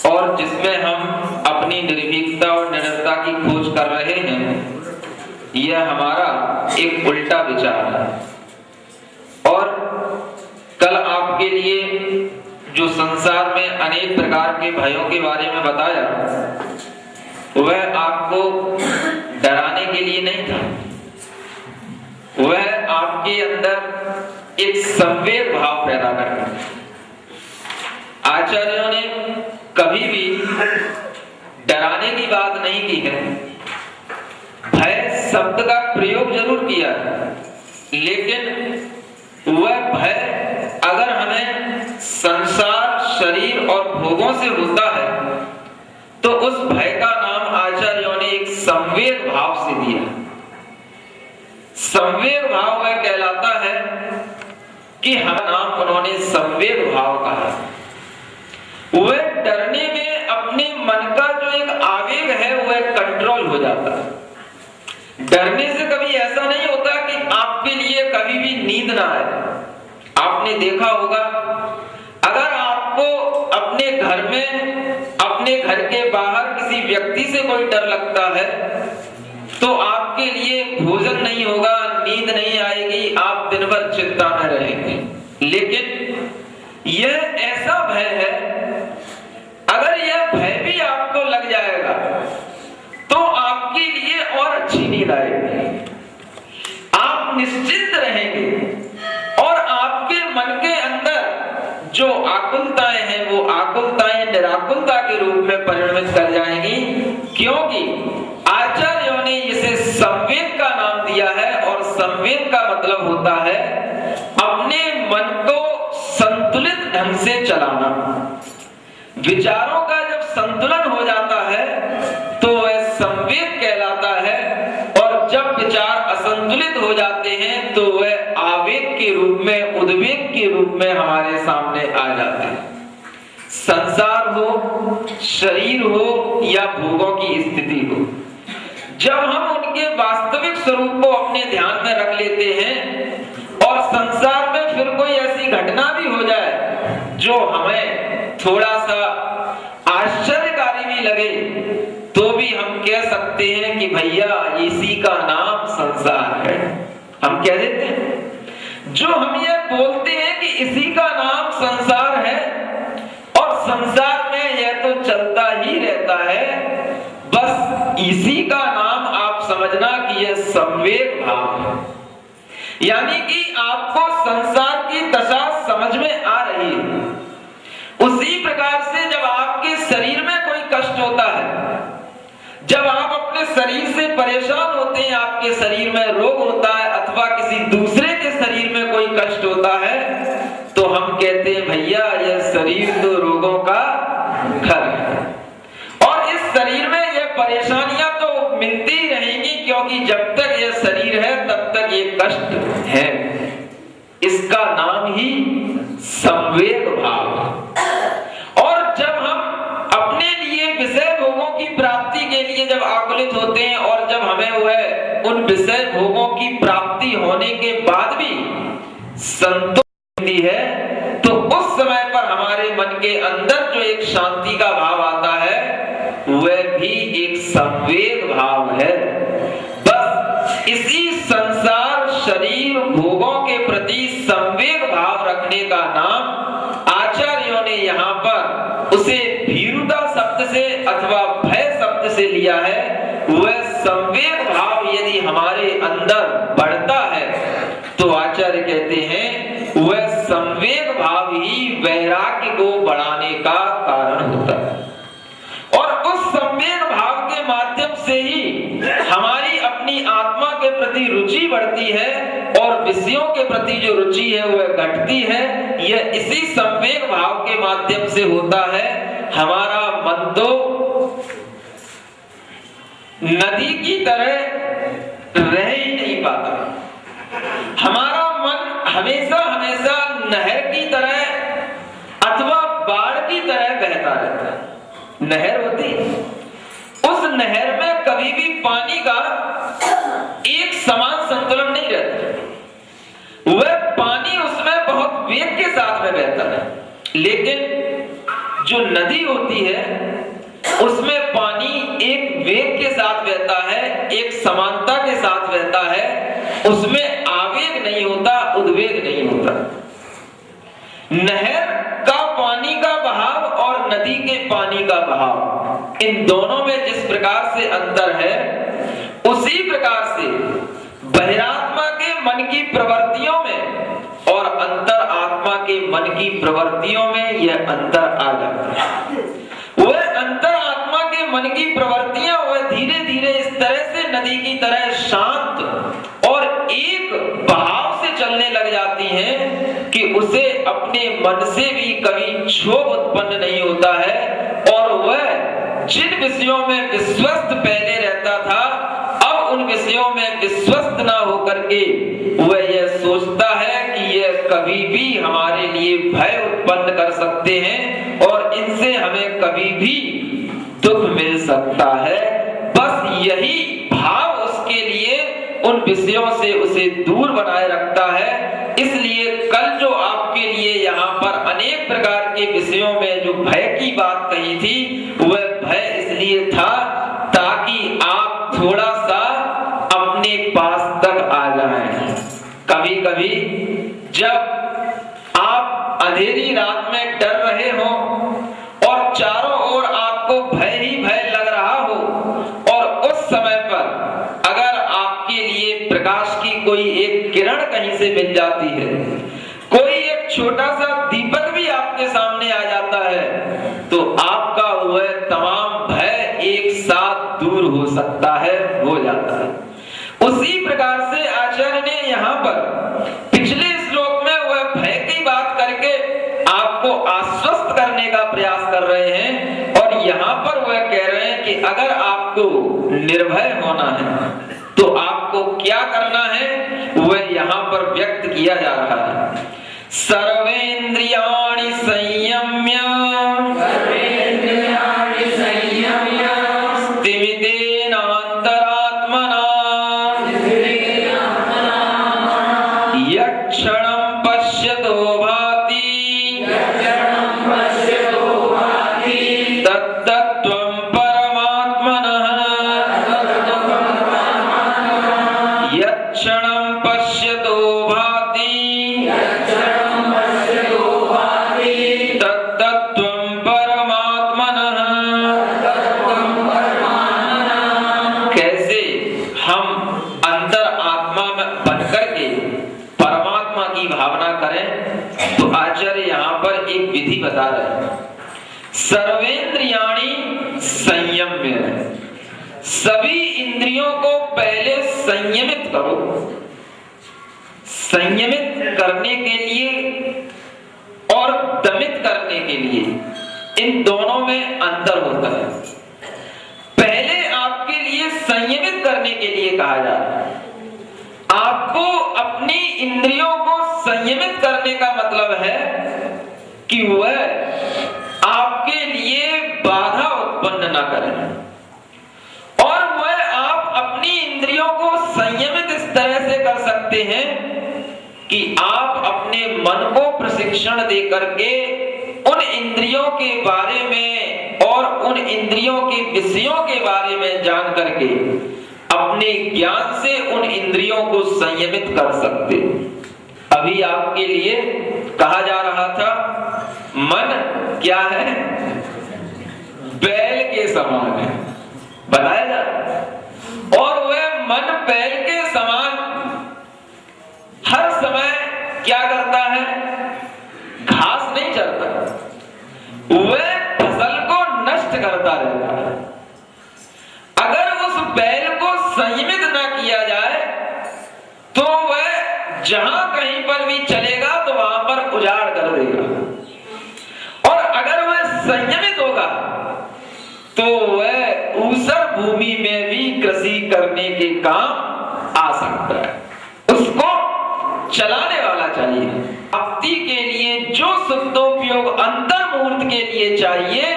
और जिसमें हम अपनी निर्भीकता और निडरता की खोज कर रहे हैं, यह हमारा एक उल्टा विचार है। और कल आपके लिए जो संसार में अनेक प्रकार के भयों के बारे में बताया, वह आपको डराने के लिए नहीं था, वह आपके अंदर एक संवेग भाव पैदा करता है। आचार्यों ने कभी भी डराने की बात नहीं की है, भय शब्द का प्रयोग जरूर किया है, लेकिन वह भय अगर हमें संसार, शरीर और भोगों से होता है तो उस भय का नाम आचार्यों ने एक संवेग भाव से दिया। संवेग भाव वह कहलाता है कि हर नाम उन्होंने संवेग भाव कहा। वह डरने में अपने मन का जो एक आवेग है वह कंट्रोल हो जाता है। डरने से कभी ऐसा नहीं होता कि आपके लिए कभी भी नींद ना आए। आपने देखा होगा, अगर आपको अपने घर में, अपने घर के बाहर किसी व्यक्ति से कोई डर लगता है तो आपके लिए भोजन नहीं होगा, नींद नहीं आएगी, आप दिन भर चिंता में रहेंगे। लेकिन यह ऐसा भय है, अगर यह भय भी आपको लग जाएगा तो आपके लिए और अच्छी नींद आएगी, आप निश्चिंत रहेंगे और आपके मन के अंदर जो आकुलताएं हैं वो आकुलताएं निराकुलता के रूप में परिणमित कर जाएंगी, क्योंकि आचार्यों ने इसे संवेग का नाम दिया है। और संवेग का मतलब होता है अपने मन को संतुलित ढंग से चलाना। विचारों का जब संतुलन हो जाता है तो वह संवेग कहलाता है, और जब विचार असंतुलित हो जाते हैं तो वह आवेग के रूप में, उद्वेग के रूप में हमारे सामने आ जाते हैं। संसार हो, शरीर हो या भोगों की स्थिति हो, जब हम उनके वास्तविक स्वरूप को अपने ध्यान में रख लेते हैं और संसार में फिर कोई ऐसी घटना भी हो जाए जो हमें थोड़ा सा आश्चर्यकारी भी लगे, तो भी हम कह सकते हैं कि भैया इसी का नाम संसार है। हम कह देते हैं। जो हम ये बोलते हैं कि इसी का नाम संसार है और संसार में यह तो चलता ही रहता है, बस इसी का नाम आप समझना कि यह संवेग भाव है। यानी कि आपको संसार की दशा समझ में आ रही है। उसी प्रकार से जब आपके शरीर में कोई कष्ट होता है, जब आप अपने शरीर से परेशान होते हैं, आपके शरीर में रोग होता है अथवा किसी दूसरे के शरीर में कोई कष्ट होता है, तो हम कहते हैं भैया यह शरीर तो रोगों का घर है और इस शरीर में यह परेशानियां तो मिलती ही रहेंगी, क्योंकि जब तक यह शरीर है तब तक ये कष्ट है। इसका नाम ही संवेग भाव है। और जब हम अपने लिए विषय भोगों की प्राप्ति के लिए जब आकुलित होते हैं और जब हमें वह उन विषय भोगों की प्राप्ति होने के बाद भी संतोष है, तो उस समय पर हमारे मन के अंदर जो एक शांति का भाव आता है वह भी एक संवेग भाव है। बस इसी संसार, शरीर, भोगों के प्रति संवेग भाव रखने का नाम आचार्यों ने यहाँ पर उसे भीरुता शब्द से अथवा भय शब्द से लिया है, वह संवेग भाव यदि हमारे अंदर बढ़ता है तो आचार्य कहते हैं वह संवेग भाव ही वैराग्य को बढ़ाने का कारण होता है। और उस संवेग भाव के माध्यम से ही हमारी अपनी आत्मा के प्रति रुचि बढ़ती है और विषयों के प्रति जो रुचि है वह घटती है। यह इसी संवेग भाव के माध्यम से होता है। हमारा मन तो नदी की तरह रह ही नहीं पाता, हमारा मन हमेशा हमेशा नहर की तरह अथवा बाढ़ की तरह बहता रहता है। नहर होती है, उस नहर में कभी भी पानी का एक समान संतुलन नहीं रहता, वह पानी उसमें बहुत वेग के साथ में बहता है। लेकिन जो नदी होती है उसमें पानी एक वेग के साथ बहता है, एक समानता के साथ बहता है, उसमें आवेग नहीं होता, उद्वेग नहीं होता। नहर का पानी का बहाव और नदी के पानी का बहाव, इन दोनों में जिस प्रकार से अंतर है उसी प्रकार से बहिरात्मा के मन की प्रवृत्तियों में और अंतर आत्मा के मन की प्रवृत्तियों में यह अंतर आ जाता है। वह अंतर आत्मा के मन की प्रवृत्तियां वह धीरे धीरे इस तरह से नदी की तरह शांत और एक बहाव से चलने लग जाती हैं कि उसे अपने मन से भी कभी क्षोभ उत्पन्न नहीं होता है। और वह जिन विषयों में विश्वस्त पहले रहता था, अब उन विषयों में विश्वस्त ना होकर के वह यह सोचता है कि यह कभी भी हमारे लिए भय उत्पन्न कर सकते हैं और इनसे हमें कभी भी दुख मिल सकता है। बस यही भाव उसके लिए उन विषयों से उसे दूर बनाए रखता है। इसलिए कल जो आपके लिए यहाँ पर अनेक प्रकार के विषयों में जो भय की बात कही थी, वह भय इसलिए था ताकि आप थोड़ा सा अपने पास तक आ जाएं। कभी कभी जब आप अंधेरी रात में डर रहे हो और चारों ओर आपको भय ही भय लग रहा हो और उस समय पर अगर आपके लिए प्रकाश की कोई एक किरण कहीं से मिल जाती है, कोई एक छोटा सा दीपक भी आपके सामने आ जाता है, तो आपका वह तमाम भय एक साथ दूर हो सकता है, हो जाता है। उसी प्रकार से आचार्य ने यहाँ पर पिछले श्लोक में वह भय की बात करके आपको आश्वस्त करने का प्रयास कर रहे हैं और यहाँ पर वह कह रहे हैं कि अगर आपको निर्भय होना है तो आपको क्या करना है, वह यहाँ पर व्यक्त किया जा रहा है। सर्वेंद्रियाणि संयम्य यक्षणं पश्यतो भाति तत्तत्त्वं परमात्मनः। यक्षणं पश्यतो भाति तत्तत्त्वं परमात्मनः। कैसे हम अंतर आत्मा में बनकर के परमात्मा की भावना करें, तो आचार्य यहाँ पर एक विधि बता रहे हैं। सर्वेंद्रियाणि संयम्य, सभी इंद्रियों को पहले संयमित करो। संयमित करने के लिए और दमित करने के लिए इन दोनों में अंतर होता है। पहले आपके लिए संयमित करने के लिए कहा जा रहा है। आपको अपनी इंद्रियों को संयमित करने का मतलब है कि वह आपके लिए बाधा उत्पन्न न करें और वह आप अपनी इंद्रियों को संयमित इस तरह से कर सकते हैं कि आप अपने मन को प्रशिक्षण दे करके उन इंद्रियों के बारे में और उन इंद्रियों के विषयों के बारे में जान करके अपने ज्ञान से उन इंद्रियों को संयमित कर सकते। अभी आपके लिए कहा जा रहा था मन क्या है? बैल के समान है, बताया जाए। और वह मन बैल के समान हर समय क्या करता है? घास नहीं चरता, वह फसल को नष्ट करता रहता है। अगर उस बैल को संयमित न किया जाए तो वह जहां कहीं पर भी चलेगा तो वहां पर उजाड़ कर देगा, और अगर वह संयमित होगा तो वह ऊसर भूमि में भी कृषि करने के काम आ सकता है। उसको चलाने वाला चाहिए। भक्ति के लिए जो शुद्धोपयोग अंतर्मूर्त के लिए चाहिए,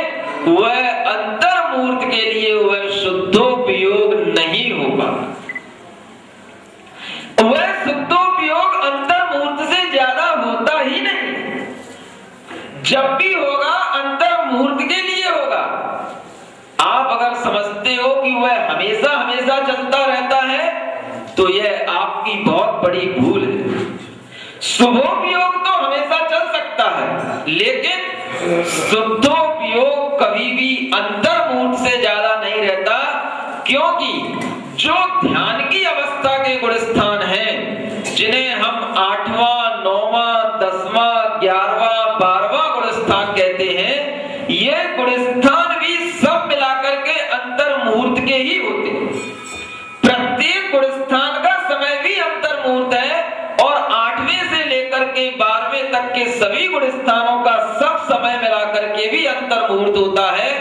वह अंतर्मूर्त के लिए वह शुद्धोपयोग नहीं होगा। वह शुद्धोपयोग अंतर्मूर्त से ज्यादा होता ही नहीं। जब भी होगा अंतर्मूर्त के लिए होगा। आप अगर समझते हो कि वह हमेशा हमेशा चलता रहता है तो यह आपकी बहुत बड़ी भूल है। शुभोपयोग तो हमेशा चल सकता है, लेकिन शुद्धोपयोग कभी भी अंतर्मूर्त से ज्यादा नहीं रहता, क्योंकि जो ध्यान की अवस्था के गुणस्थान हैं, जिन्हें हम 8वां, 9वां, 10वां, 11वां, 12वां गुणस्थान कहते हैं, ये गुणस्थान भी सब मिलाकर के अंतर्मूर्त के ही होते हैं। प्रत्येक गुणस्थान का समय भी अंतर्मूर्त है, और 8वें से लेकर के 12वें तक के सभी गुणस्थानों का सब समय मिलाकर के भी अंतर्मूर्त होता है।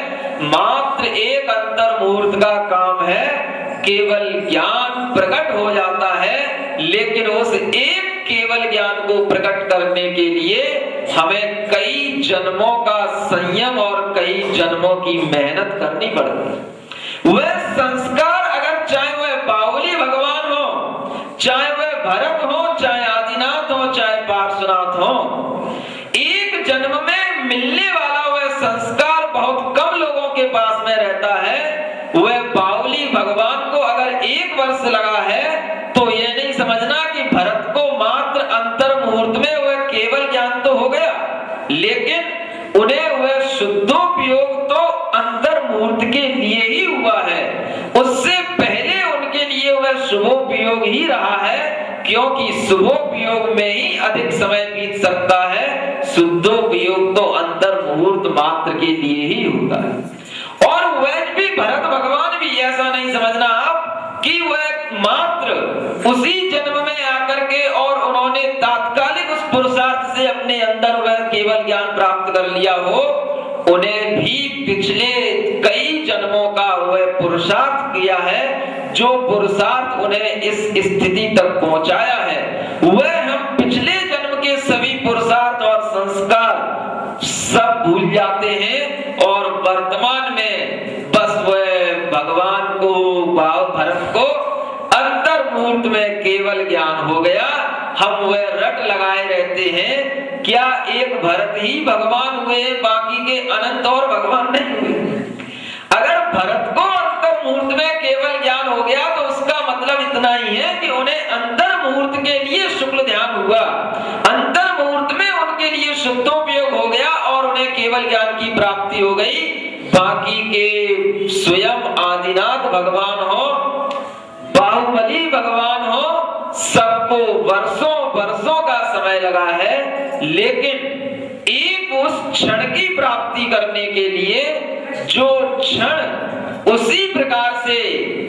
मात्र एक अंतर्मूर्त का काम है, केवल ज्ञान प्रकट हो जाता है, लेकिन उस एक केवल ज्ञान को प्रकट करने के लिए हमें कई जन्मों का संयम और कई जन्मों की मेहनत करनी पड़ती है। वह संस्कार, अगर चाहे वह बाहुली भगवान हो, चाहे वह भरत हो, चाहे आदिनाथ हो, चाहे पार्श्वनाथ हो, एक जन्म में मिलने वाला वह संस्कार बहुत कम लोगों के पास में रहता है। वह बाहुली भगवान को अगर 1 वर्ष लगा है तो यह नहीं समझना कि भरत को मात्र अंतर्मुहूर्त में वह केवल ज्ञान तो हो गया, लेकिन उन्हें वह शुद्धोपयोग तो अंतर्मुहूर्त के लिए ही हुआ है। उससे पहले उनके लिए वह शुभोपयोग ही रहा है, क्योंकि शुभोपयोग में ही अधिक समय बीत सकता है। शुद्धोपयोग तो अंतर्मुहूर्त मात्र के लिए ही होता है। और वह भी भरत भगवान भी ऐसा नहीं समझना आप कि वह मात्र उसी जन्म में आकर के और उन्होंने तात्कालिक उस पुरुषार्थ से अपने अंदर वह केवल ज्ञान प्राप्त कर लिया हो। उन्हें भी पिछले कई जन्मों का वह पुरुषार्थ किया है, जो पुरुषार्थ उन्हें इस स्थिति तक पहुंचाया है। वह हम पिछले जन्म के सभी पुरुषार्थ और संस्कार सब भूल जाते हैं, और वर्तमान में बस वह भगवान को, भरत को अंतर्मुहूर्त में केवल ज्ञान हो गया। हम वह रट लगाए रहते हैं, क्या एक भरत ही भगवान हुए, बाकी के अनंत और भगवान नहीं हुए? अगर भरत को अंतर्मुहूर्त में केवल ज्ञान हो गया तो उसका मतलब इतना ही है कि उन्हें अंतर्मुहूर्त के लिए शुक्ल ध्यान हुआ, अंतर्मुहूर्त में उनके लिए शुद्धोपयोग हो गया और उन्हें केवल ज्ञान की प्राप्ति हो गई। बाकी के स्वयं आदिनाथ भगवान हो, बाहुबली भगवान हो, सबको वर्षों वर्षों का समय लगा है, लेकिन एक उस क्षण की प्राप्ति करने के लिए जो क्षण उसी प्रकार से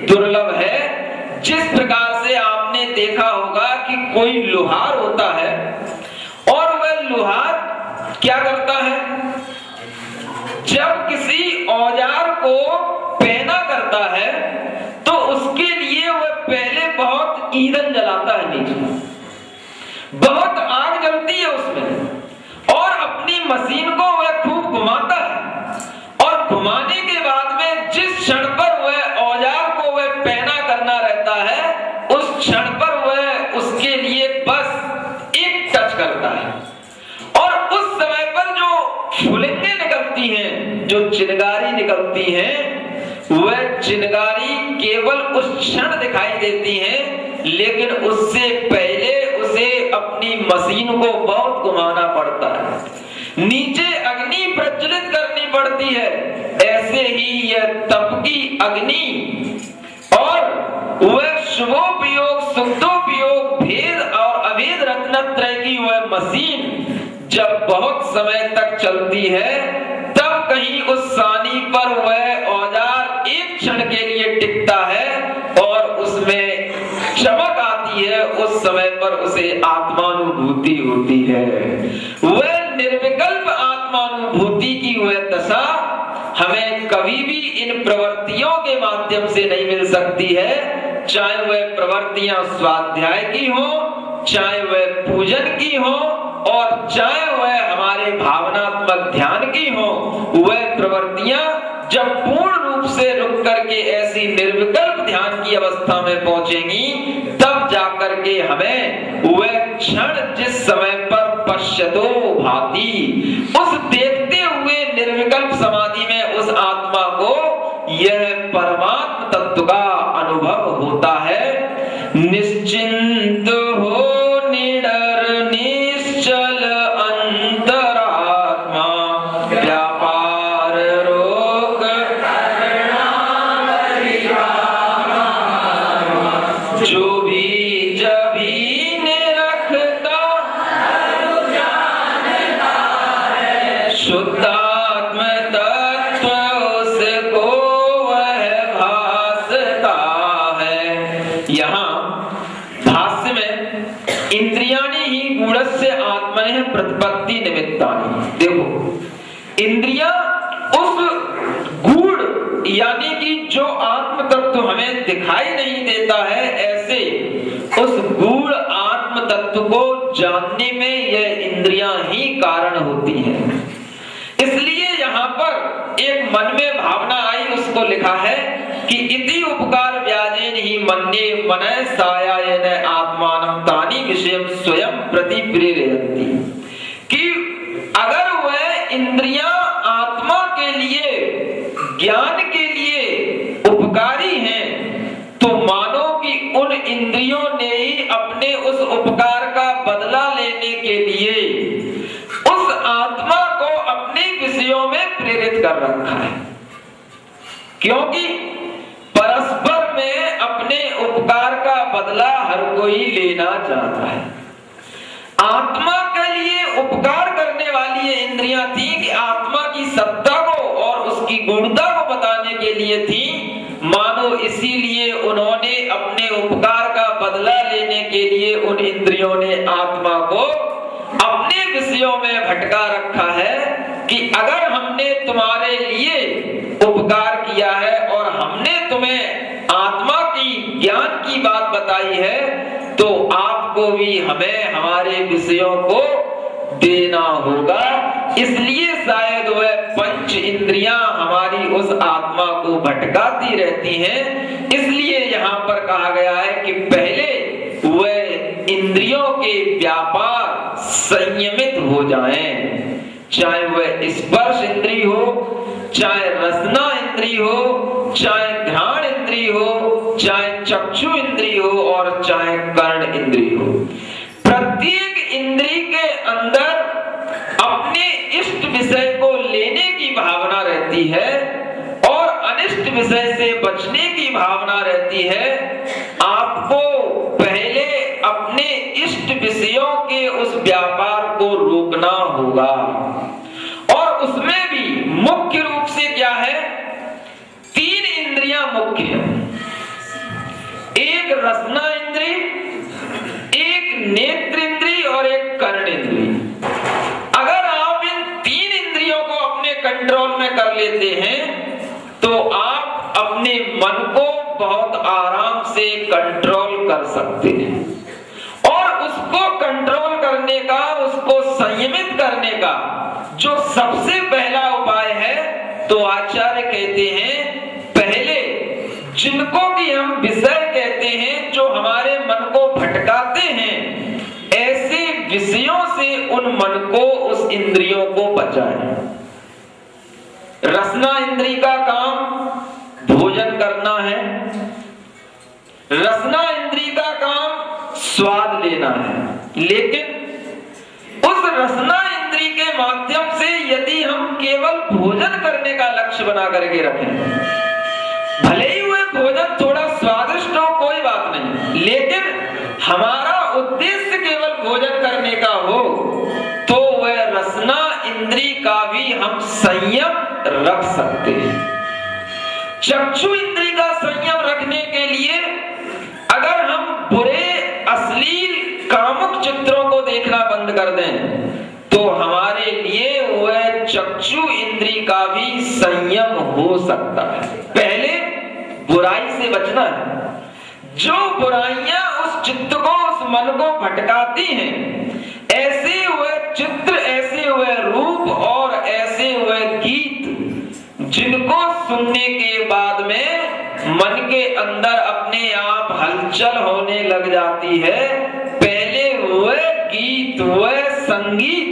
दुर्लभ है, जिस प्रकार से आपने देखा होगा कि कोई लोहार होता है और वह लोहार क्या करता है, जब किसी औजार को पहना करता है तो उसके लिए वह पहले बहुत ईंधन जलाता है, नीचे बहुत आग जलती है उसमें, और अपनी मशीन को वह खूब घुमाता है, और घुमाने के बाद में जिस क्षण पर वह औजार को वह पहना करना रहता है, उस क्षण पर वह उसके लिए बस एक टच करता है, और उस समय पर जो फुलिंगे निकलती हैं, जो चिनगारी निकलती हैं, वह चिनगारी केवल उस क्षण दिखाई देती है, लेकिन उससे पहले उसे अपनी मशीन को बहुत घुमाना पड़ता है। नीचे अग्नि प्रज्वलित अग्नि और वह शुभोपयोग सुखोपयोग भेद और अभेद रत्नत्रय की वह मशीन जब बहुत समय तक चलती है, तब कहीं उस सानी पर वह औजार एक क्षण के लिए टिकता है और उसमें चमक आती है। उस समय पर उसे आत्मानुभूति होती है। वह निर्विकल्प आत्मानुभूति की वह दशा हमें कभी भी इन प्रवृत्तियों के माध्यम से नहीं मिल सकती है, चाहे वह प्रवृत्तियां स्वाध्याय की हो, चाहे वह पूजन की हो और चाहे वह हमारे भावनात्मक ध्यान की हो। वह प्रवृत्तियां जब पूर्ण रूप से रुक करके ऐसी निर्विकल्प ध्यान की अवस्था में पहुंचेंगी, तब जाकर के हमें वह क्षण जिस समय पर पश्यतो भाति, उस देखते हुए निर्विकल्प समाधि में उस आत्मा को यह परमात्म तत्व का अनुभव होता है। निश्चिंत हो निडर निश्चल अंतरात्मा व्यापार रोग जो भी जभी निरखता शुद्धात्म तत्व उसको वह भासता है। यहाँ भाष्य में इंद्रियाणि ही गूढ़स्य आत्मनः प्रतिपत्ति निमित्तानि। देखो, इंद्रियां उस गूढ़ यानी कि जो आत्म तत्व हमें दिखाई नहीं देता है, ऐसे उस गूढ़ आत्म तत्व को जानने में यह इंद्रियां ही कारण होती हैं। इसलिए यहाँ पर एक मन में भावना आई, उसको लिखा है कि इति उपकार व्याजेन ही मन्ये मनः सायायन आत्मानं तानि विषयं स्वयं प्रति प्रेरयन्ति। कि अगर वह इंद्रियां आत्मा के लिए ज्ञान के लिए उपकारी हैं, तो मानो कि उन इंद्रियों ने ही अपने उस उपकार का बदला लेने के लिए उस आत्मा को अपने विषयों में प्रेरित कर रखा है। क्योंकि परस्पर में अपने उपकार का बदला हर कोई लेना चाहता है। आत्मा के लिए उपकार करने वाली ये इंद्रियां थी कि आत्मा की सत्ता को और उसकी गुणता को बताने के लिए थी। मानो इसीलिए उन्होंने अपने उपकार का बदला लेने के लिए उन इंद्रियों ने आत्मा को अपने विषयों में भटका रखा है कि अगर हमने तुम्हारे लिए उपकार किया है और हमने तुम्हें आत्मा की ज्ञान की बात बताई है, तो आपको भी हमें हमारे विषयों को देना होगा। इसलिए शायद वह पंच इंद्रियां हमारी उस आत्मा को भटकाती रहती हैं। इसलिए यहाँ पर कहा गया है कि पहले वह इंद्रियों के व्यापार संयमित हो जाएं, चाहे वह स्पर्श इंद्रिय हो, चाहे रसना इंद्रिय हो, चाहे घ्राण इंद्रिय हो, चाहे चक्षु इंद्रिय हो और चाहे कर्ण इंद्रिय हो। प्रत्येक इंद्रिय के अंदर अपने इष्ट विषय को लेने की भावना रहती है और अनिष्ट विषय से बचने की भावना रहती है। आपको पहले अपने इष्ट विषयों के उस व्यापार को रोकना होगा। और उसमें भी मुख्य रूप से क्या है, तीन इंद्रियां मुख्य हैं। एक रसना इंद्रिय, एक नेत्र इंद्रिय और एक कर्ण इंद्रिय। अगर आप इन तीन इंद्रियों को अपने कंट्रोल में कर लेते हैं, तो आप अपने मन को बहुत आराम से कंट्रोल कर सकते हैं। और उसको कंट्रोल करने का, उसको संयमित करने का जो सबसे पहला उपाय है, तो आचार्य कहते हैं पहले जिनको कि हम विषय कहते हैं, जो हमारे मन को भटकाते हैं, ऐसे विषयों से उन मन को, उस इंद्रियों को बचाएं। रसना इंद्रिय का काम भोजन करना है, रसना इंद्रिय का काम स्वाद लेना है। लेकिन उस रसना इंद्रिय के माध्यम से यदि हम केवल भोजन करने का लक्ष्य बना करके रखें भले ही वह भोजन थोड़ा स्वादिष्ट हो, कोई बात नहीं, लेकिन हमारा उद्देश्य केवल भोजन करने का हो तो वह रसना इंद्री का भी हम संयम रख सकते हैं। चक्षु इंद्री का संयम रखने के लिए अगर हम बुरे अश्लील कामुक चित्रों को देखना बंद कर दें तो हमारे लिए वह चक्षु इंद्री का भी संयम हो सकता है। पहले बुराई से बचना है। जो बुराइयां उस चित्त को, उस मन को भटकाती हैं, ऐसे वह चित्र, ऐसे वह रूप और ऐसे वह गीत जिनको सुनने के बाद में मन के अंदर अपने आप हलचल होने लग जाती है, पहले वह गीत, वह संगीत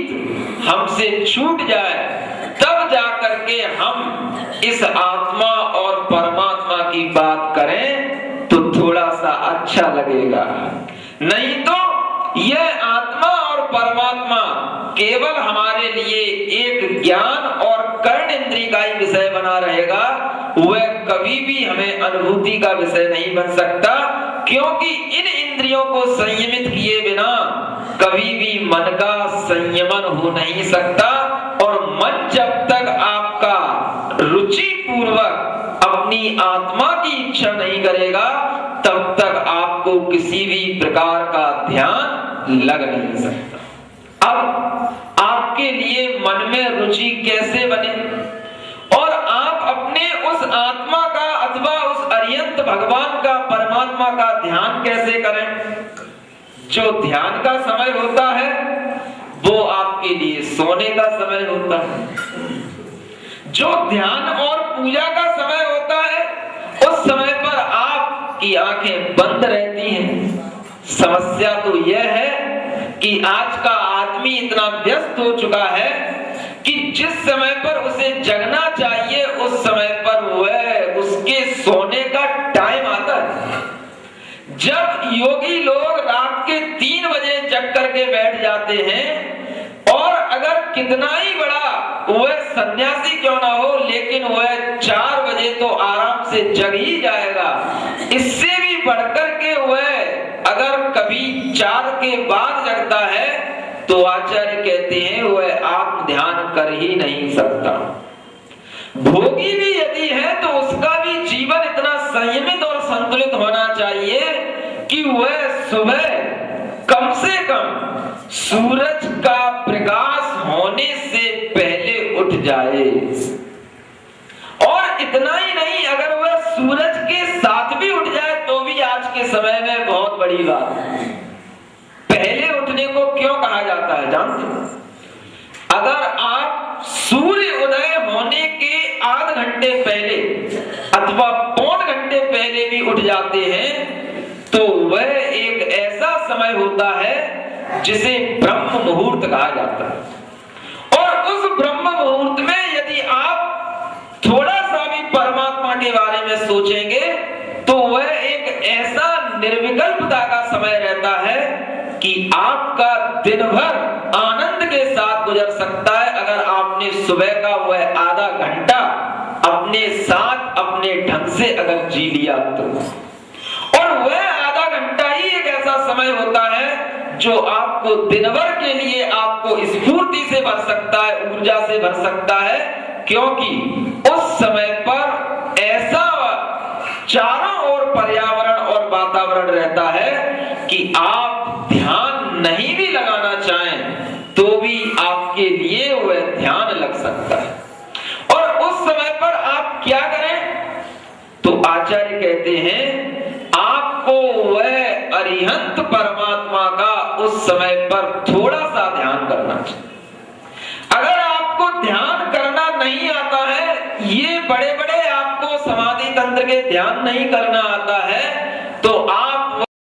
हमसे छूट जाए, तब जाकर के हम इस आत्मा और परमात्मा की बात करें तो थोड़ा सा अच्छा लगेगा। नहीं तो यह आत्मा और परमात्मा केवल हमारे लिए एक ज्ञान और कर्ण इंद्री का ही विषय बना रहेगा, वह कभी भी हमें अनुभूति का विषय नहीं बन सकता, क्योंकि इन इंद्रियों को संयमित किए बिना कभी भी मन का संयमन हो नहीं सकता। और मन जब तक आपका रुचि पूर्वक अपनी आत्मा की इच्छा नहीं करेगा, तब तक आपको किसी भी प्रकार का ध्यान लग नहीं सकता। अब आपके लिए मन में रुचि कैसे बने और आप अपने उस आत्मा का अथवा उस अरियंत भगवान का, परमात्मा का ध्यान कैसे करें? जो ध्यान का समय होता है वो आपके लिए सोने का समय होता है। जो ध्यान और पूजा का समय होता है उस समय पर आपकी आंखें बंद रहती हैं। समस्या तो यह है कि आज का आदमी इतना व्यस्त हो चुका है कि जिस समय पर उसे जगना चाहिए उस समय पर वह उसके सोने का टाइम आता है। जब योगी लोग रात के 3 बजे जग करके बैठ जाते हैं, और अगर कितना ही बड़ा वह सन्यासी क्यों ना हो, लेकिन वह 4 बजे तो आराम से जग ही जाएगा। इससे भी बढ़कर के वह अगर कभी 4 के बाद जगता है तो आचार्य कहते हैं वह आत्म ध्यान कर ही नहीं सकता। भोगी भी यदि है तो उसका भी जीवन इतना संयमित और संतुलित होना चाहिए कि वह सुबह कम से कम सूरज का प्रकाश होने से पहले उठ जाए। और इतना ही नहीं, अगर वह सूरज के साथ भी उठ जाए तो भी आज के समय में बहुत बड़ी बात है। पहले उठने को क्यों कहा जाता है जानते हो? अगर आप सूर्य उदय होने के आध घंटे पहले अथवा 1.25 घंटे पहले भी उठ जाते हैं तो वह एक ऐसा समय होता है जिसे ब्रह्म मुहूर्त कहा जाता है। और उस ब्रह्म मुहूर्त में यदि आप थोड़ा सा भी परमात्मा के बारे में सोचेंगे तो वह एक ऐसा निर्विकल्पता का समय रहता है कि आपका दिन भर आनंद के साथ गुजर सकता है अगर आपने सुबह का वह आधा घंटा अपने साथ अपने ढंग से अगर जी लिया तो। और वह आधा घंटा ही एक ऐसा समय होता है जो आपको दिन भर के लिए आपको स्फूर्ति से भर सकता है, ऊर्जा से भर सकता है, क्योंकि उस समय पर ऐसा चारों ओर पर्यावरण और वातावरण रहता है कि आप ध्यान नहीं भी लगाना चाहें तो भी आपके लिए वह ध्यान लग सकता है। और उस समय पर आप क्या करें तो आचार्य कहते हैं आपको वह अरिहंत परमात्मा का उस समय पर थोड़ा सा ध्यान करना चाहिए। अगर आपको ध्यान करना नहीं आता है, ये बड़े बड़े आपको समाधि तंत्र के ध्यान नहीं करना आता है, तो आप